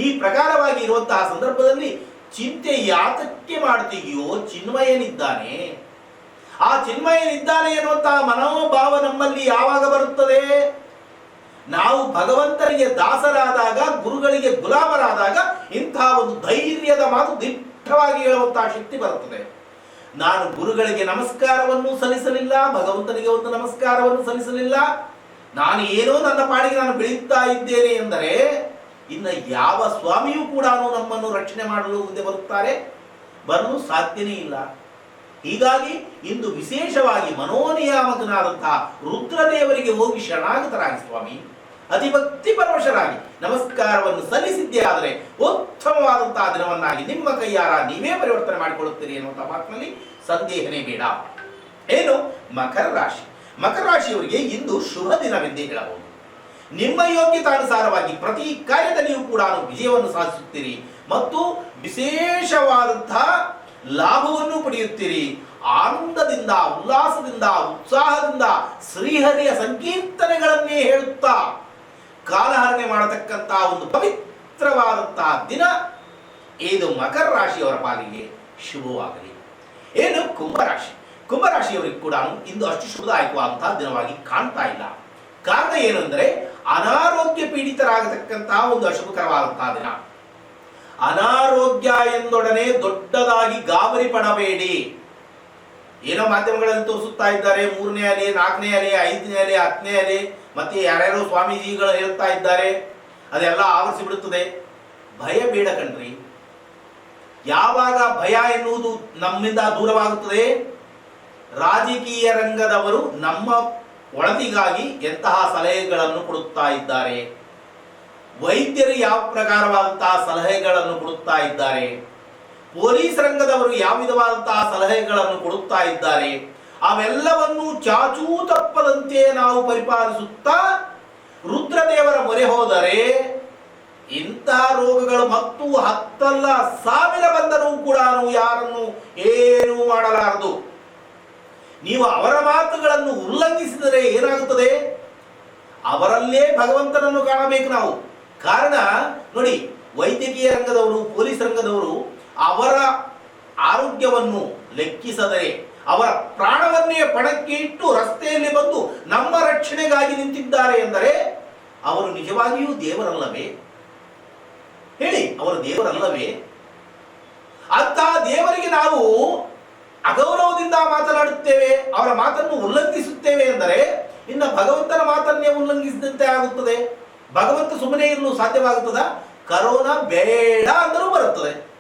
ಈ ಪ್ರಕಾರವಾಗಿ ಇರುವಂತಹ ಸಂದರ್ಭದಲ್ಲಿ ಚಿಂತೆ ಯಾತಕ್ಕೆ ಮಾಡ್ತೀಯೋ? ಚಿನ್ಮಯನಿದ್ದಾನೆ. ಆ ಚಿನ್ಮಯನಿದ್ದಾನೆ ಎನ್ನುವಂತಹ ಮನೋಭಾವ ನಮ್ಮಲ್ಲಿ ಯಾವಾಗ ಬರುತ್ತದೆ? ನಾವು ಭಗವಂತನಿಗೆ ದಾಸರಾದಾಗ, ಗುರುಗಳಿಗೆ ಗುಲಾಮರಾದಾಗ ಇಂತಹ ಒಂದು ಧೈರ್ಯದ ಮಾತು ದಿಟ್ಟವಾಗಿ ಹೇಳುವಂತಹ ಶಕ್ತಿ ಬರುತ್ತದೆ. ನಾನು ಗುರುಗಳಿಗೆ ನಮಸ್ಕಾರವನ್ನು ಸಲ್ಲಿಸಲಿಲ್ಲ, ಭಗವಂತನಿಗೆ ಒಂದು ನಮಸ್ಕಾರವನ್ನು ಸಲ್ಲಿಸಲಿಲ್ಲ, ನಾನು ಏನೋ ನನ್ನ ಪಾಡಿಗೆ ನಾನು ಬೆಳೆಯುತ್ತಾ ಇದ್ದೇನೆ ಎಂದರೆ ಇನ್ನು ಯಾವ ಸ್ವಾಮಿಯೂ ಕೂಡ ನಮ್ಮನ್ನು ರಕ್ಷಣೆ ಮಾಡಲು ಮುಂದೆ ಬರುತ್ತಾರೆ? ಬರಲು ಸಾಧ್ಯನೇ ಇಲ್ಲ. ಹೀಗಾಗಿ ಇಂದು ವಿಶೇಷವಾಗಿ ಮನೋನಿಯಾಮಕನಾದಂತಹ ರುದ್ರದೇವರಿಗೆ ಹೋಗಿ ಶರಣಾಗತರಾಗಿ ಸ್ವಾಮಿ, ಅತಿಭಕ್ತಿ ಪರವಶರಾಗಿ ನಮಸ್ಕಾರವನ್ನು ಸಲ್ಲಿಸಿದ್ದೇ ಆದರೆ ಉತ್ತಮವಾದಂತಹ ದಿನವನ್ನಾಗಿ ನಿಮ್ಮ ಕೈಯಾರ ನೀವೇ ಪರಿವರ್ತನೆ ಮಾಡಿಕೊಳ್ಳುತ್ತೀರಿ ಎನ್ನುವಂತಹ ಮಾತಿನಲ್ಲಿ ಸಂದೇಹನೇ ಬೇಡ. ಏನು? ಮಕರ ರಾಶಿ. ಮಕರ ರಾಶಿಯವರಿಗೆ ಇಂದು ಶುಭ ದಿನವೆಂದೇ ಹೇಳಬಹುದು. ನಿಮ್ಮ ಯೋಗ್ಯತಾನುಸಾರವಾಗಿ ಪ್ರತಿ ಕಾರ್ಯದಲ್ಲಿಯೂ ಕೂಡ ವಿಜಯವನ್ನು ಸಾಧಿಸುತ್ತೀರಿ ಮತ್ತು ವಿಶೇಷವಾದಂತಹ ಲಾಭವನ್ನು ಪಡೆಯುತ್ತೀರಿ. ಆನಂದದಿಂದ, ಉಲ್ಲಾಸದಿಂದ, ಉತ್ಸಾಹದಿಂದ ಶ್ರೀಹರಿಯ ಸಂಕೀರ್ತನೆಗಳನ್ನೇ ಹೇಳುತ್ತಾ ಕಾಲಹರಣೆ ಮಾಡತಕ್ಕಂತಹ ಒಂದು ಪವಿತ್ರವಾದಂತಹ ದಿನ ಇದು ಮಕರ ರಾಶಿಯವರ ಪಾಲಿಗೆ ಶುಭವಾಗಲಿ. ಏನು? ಕುಂಭರಾಶಿ. ಕುಂಭರಾಶಿಯವರಿಗೆ ಕೂಡ ಇಂದು ಅಷ್ಟು ಶುಭದಾಯಕವಾದಂತಹ ದಿನವಾಗಿ ಕಾಣ್ತಾ ಇಲ್ಲ. ಕಾರಣ ಏನು ಅಂದರೆ ಅನಾರೋಗ್ಯ ಪೀಡಿತರಾಗತಕ್ಕಂತಹ ಒಂದು ಅಶುಭಕರವಾದಂತಹ ದಿನ. ಅನಾರೋಗ್ಯ ಎಂದೊಡನೆ ದೊಡ್ಡದಾಗಿ ಗಾಬರಿ ಪಡಬೇಡಿ. ಏನೋ ಮಾಧ್ಯಮಗಳಲ್ಲಿ ತೋರಿಸುತ್ತಾ ಇದ್ದಾರೆ, 3ನೇ ಅಲೆ, 4ನೇ ಅಲೆ, 5ನೇ ಅಲೆ, 10ನೇ ಅಲೆ, ಮತ್ತೆ ಯಾರ್ಯಾರೋ ಸ್ವಾಮೀಜಿಗಳು ಹೇಳ್ತಾ ಇದ್ದಾರೆ, ಅದೆಲ್ಲ ಆವರಿಸಿ ಬಿಡುತ್ತದೆ. ಭಯ ಬೇಡ ಕಣ್ರಿ. ಯಾವಾಗ ಭಯ ಎನ್ನುವುದು ನಮ್ಮಿಂದ ದೂರವಾಗುತ್ತದೆ? ರಾಜಕೀಯ ರಂಗದವರು ನಮ್ಮ ಒಳತಿಗಾಗಿ ಎಂತಹ ಸಲಹೆಗಳನ್ನು ಕೊಡುತ್ತಾ ಇದ್ದಾರೆ, ವೈದ್ಯರು ಯಾವ ಪ್ರಕಾರವಾದಂತಹ ಸಲಹೆಗಳನ್ನು ಕೊಡುತ್ತಾ ಇದ್ದಾರೆ, ಪೊಲೀಸ್ ರಂಗದವರು ಯಾವ ವಿಧವಾದಂತಹ ಸಲಹೆಗಳನ್ನು ಕೊಡುತ್ತಾ ಇದ್ದಾರೆ, ಅವೆಲ್ಲವನ್ನು ಚಾಚೂ ತಪ್ಪದಂತೆ ನಾವು ಪರಿಪಾಲಿಸುತ್ತಾ ರುದ್ರದೇವರ ಮೊರೆ ಹೋದರೆ ಇಂತಹ ರೋಗಗಳು ಮತ್ತು 10,000 ಬಂದರೂ ಕೂಡ ಯಾರನ್ನು ಏನೂ ಮಾಡಲಾರದು. ನೀವು ಅವರ ಮಾತುಗಳನ್ನು ಉಲ್ಲಂಘಿಸಿದರೆ ಏನಾಗುತ್ತದೆ? ಅವರಲ್ಲೇ ಭಗವಂತನನ್ನು ಕಾಣಬೇಕು ನಾವು. ಕಾರಣ ನೋಡಿ, ವೈದ್ಯಕೀಯ ರಂಗದವರು, ಪೊಲೀಸ್ ರಂಗದವರು ಅವರ ಆರೋಗ್ಯವನ್ನು ಲೆಕ್ಕಿಸದೆ ಅವರ ಪ್ರಾಣವನ್ನೇ ಪಣಕ್ಕೆ ಇಟ್ಟು ರಸ್ತೆಯಲ್ಲಿ ಬಂದು ನಮ್ಮ ರಕ್ಷಣೆಗಾಗಿ ನಿಂತಿದ್ದಾರೆ ಎಂದರೆ ಅವರು ನಿಜವಾಗಿಯೂ ದೇವರಲ್ಲವೇ? ಹೇಳಿ, ಅವರು ದೇವರಲ್ಲವೇ? ಅಂತಹ ದೇವರಿಗೆ ನಾವು ಅಗೌರವದಿಂದ ಮಾತನಾಡುತ್ತೇವೆ, ಅವರ ಮಾತನ್ನು ಉಲ್ಲಂಘಿಸುತ್ತೇವೆ ಎಂದರೆ ಇನ್ನು ಭಗವಂತನ ಮಾತನ್ನೇ ಉಲ್ಲಂಘಿಸಿದಂತೆ ಆಗುತ್ತದೆ. ಭಗವಂತ ಸುಮ್ಮನೆ ಇರಲು ಸಾಧ್ಯವಾಗುತ್ತದ? ಕರೋನಾ ಬೇಡ ಅಂದರೂ ಬರುತ್ತದೆ.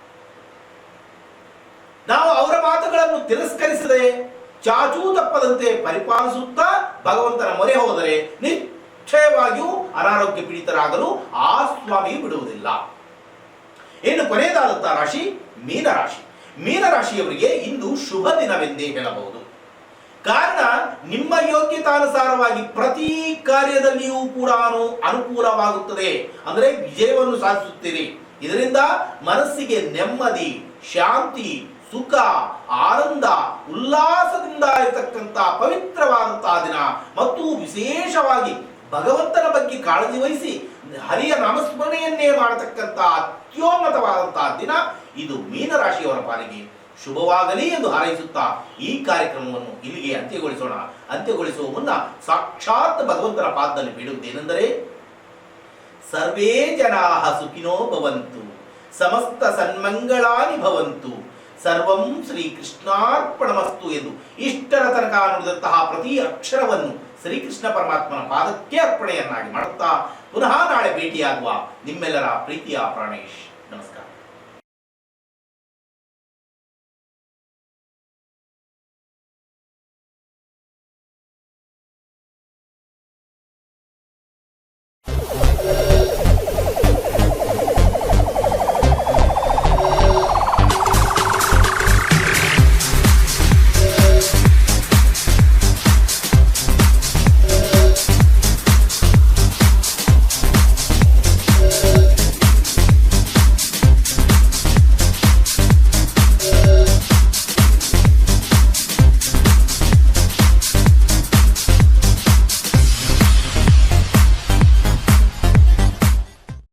ನಾವು ಅವರ ಮಾತುಗಳನ್ನು ತಿರಸ್ಕರಿಸದೆ ಚಾಚೂ ತಪ್ಪದಂತೆ ಪರಿಪಾಲಿಸುತ್ತಾ ಭಗವಂತನ ಮೊರೆ ಹೋದರೆ ನಿಶ್ಚಯವಾಗಿಯೂ ಅನಾರೋಗ್ಯ ಪೀಡಿತರಾಗಲು ಆ ಸ್ವಾಮಿಯು ಬಿಡುವುದಿಲ್ಲ. ಇನ್ನು ಕೊನೆಯದಾದಂತಹ ರಾಶಿ ಮೀನರಾಶಿ. ಮೀನರಾಶಿಯವರಿಗೆ ಇಂದು ಶುಭ ದಿನವೆಂದೇ ಹೇಳಬಹುದು. ಕಾರಣ, ನಿಮ್ಮ ಯೋಗ್ಯತಾನುಸಾರವಾಗಿ ಪ್ರತಿ ಕಾರ್ಯದಲ್ಲಿಯೂ ಕೂಡ ಅನುಕೂಲವಾಗುತ್ತದೆ. ಅಂದರೆ ವಿಜಯವನ್ನು ಸಾಧಿಸುತ್ತೀರಿ. ಇದರಿಂದ ಮನಸ್ಸಿಗೆ ನೆಮ್ಮದಿ, ಶಾಂತಿ, ಸುಖ, ಆನಂದ, ಉಲ್ಲಾಸದಿಂದ ಇರತಕ್ಕಂಥ ಪವಿತ್ರವಾದಂತಹ ದಿನ ಮತ್ತು ವಿಶೇಷವಾಗಿ ಭಗವಂತನ ಬಗ್ಗೆ ಕಾಳಜಿ ವಹಿಸಿ ಹರಿಯ ನಾಮಸ್ಮರಣೆಯನ್ನೇ ಮಾಡತಕ್ಕಂಥ ಅತ್ಯೋನ್ನತವಾದಂತಹ ದಿನ ಇದು. ಮೀನರಾಶಿಯವರ ಪಾಲಿಗೆ ಶುಭವಾಗಲಿ ಎಂದು ಹಾರೈಸುತ್ತಾ ಈ ಕಾರ್ಯಕ್ರಮವನ್ನು ಇಲ್ಲಿಗೆ ಅಂತ್ಯಗೊಳಿಸೋಣ. ಅಂತ್ಯಗೊಳಿಸುವ ಮುನ್ನ ಸಾಕ್ಷಾತ್ ಭಗವಂತನ ಪಾದದಲ್ಲಿ ಬೇಡುವುದೇನೆಂದರೆ, ಸರ್ವೇ ಜನಾಃ ಸುಖಿನೋ ಭವಂತು, ಸಮಸ್ತ ಸನ್ಮಂಗಳಾನಿ ಭವಂತು, ಸರ್ವಂ ಶ್ರೀಕೃಷ್ಣಾರ್ಪಣಮಸ್ತು ಎಂದು ಇಷ್ಟರ ತನಕ ನುಡಿದಂತಹ ಪ್ರತಿ ಅಕ್ಷರವನ್ನು ಶ್ರೀಕೃಷ್ಣ ಪರಮಾತ್ಮನ ಪಾದಕ್ಕೆ ಅರ್ಪಣೆಯನ್ನಾಗಿ ಮಾಡುತ್ತಾ ಪುನಃ ನಾಳೆ ಭೇಟಿಯಾಗುವ ನಿಮ್ಮೆಲ್ಲರ ಪ್ರೀತಿಯ ಪ್ರಾಣೇಶ್. ನಮಸ್ಕಾರ.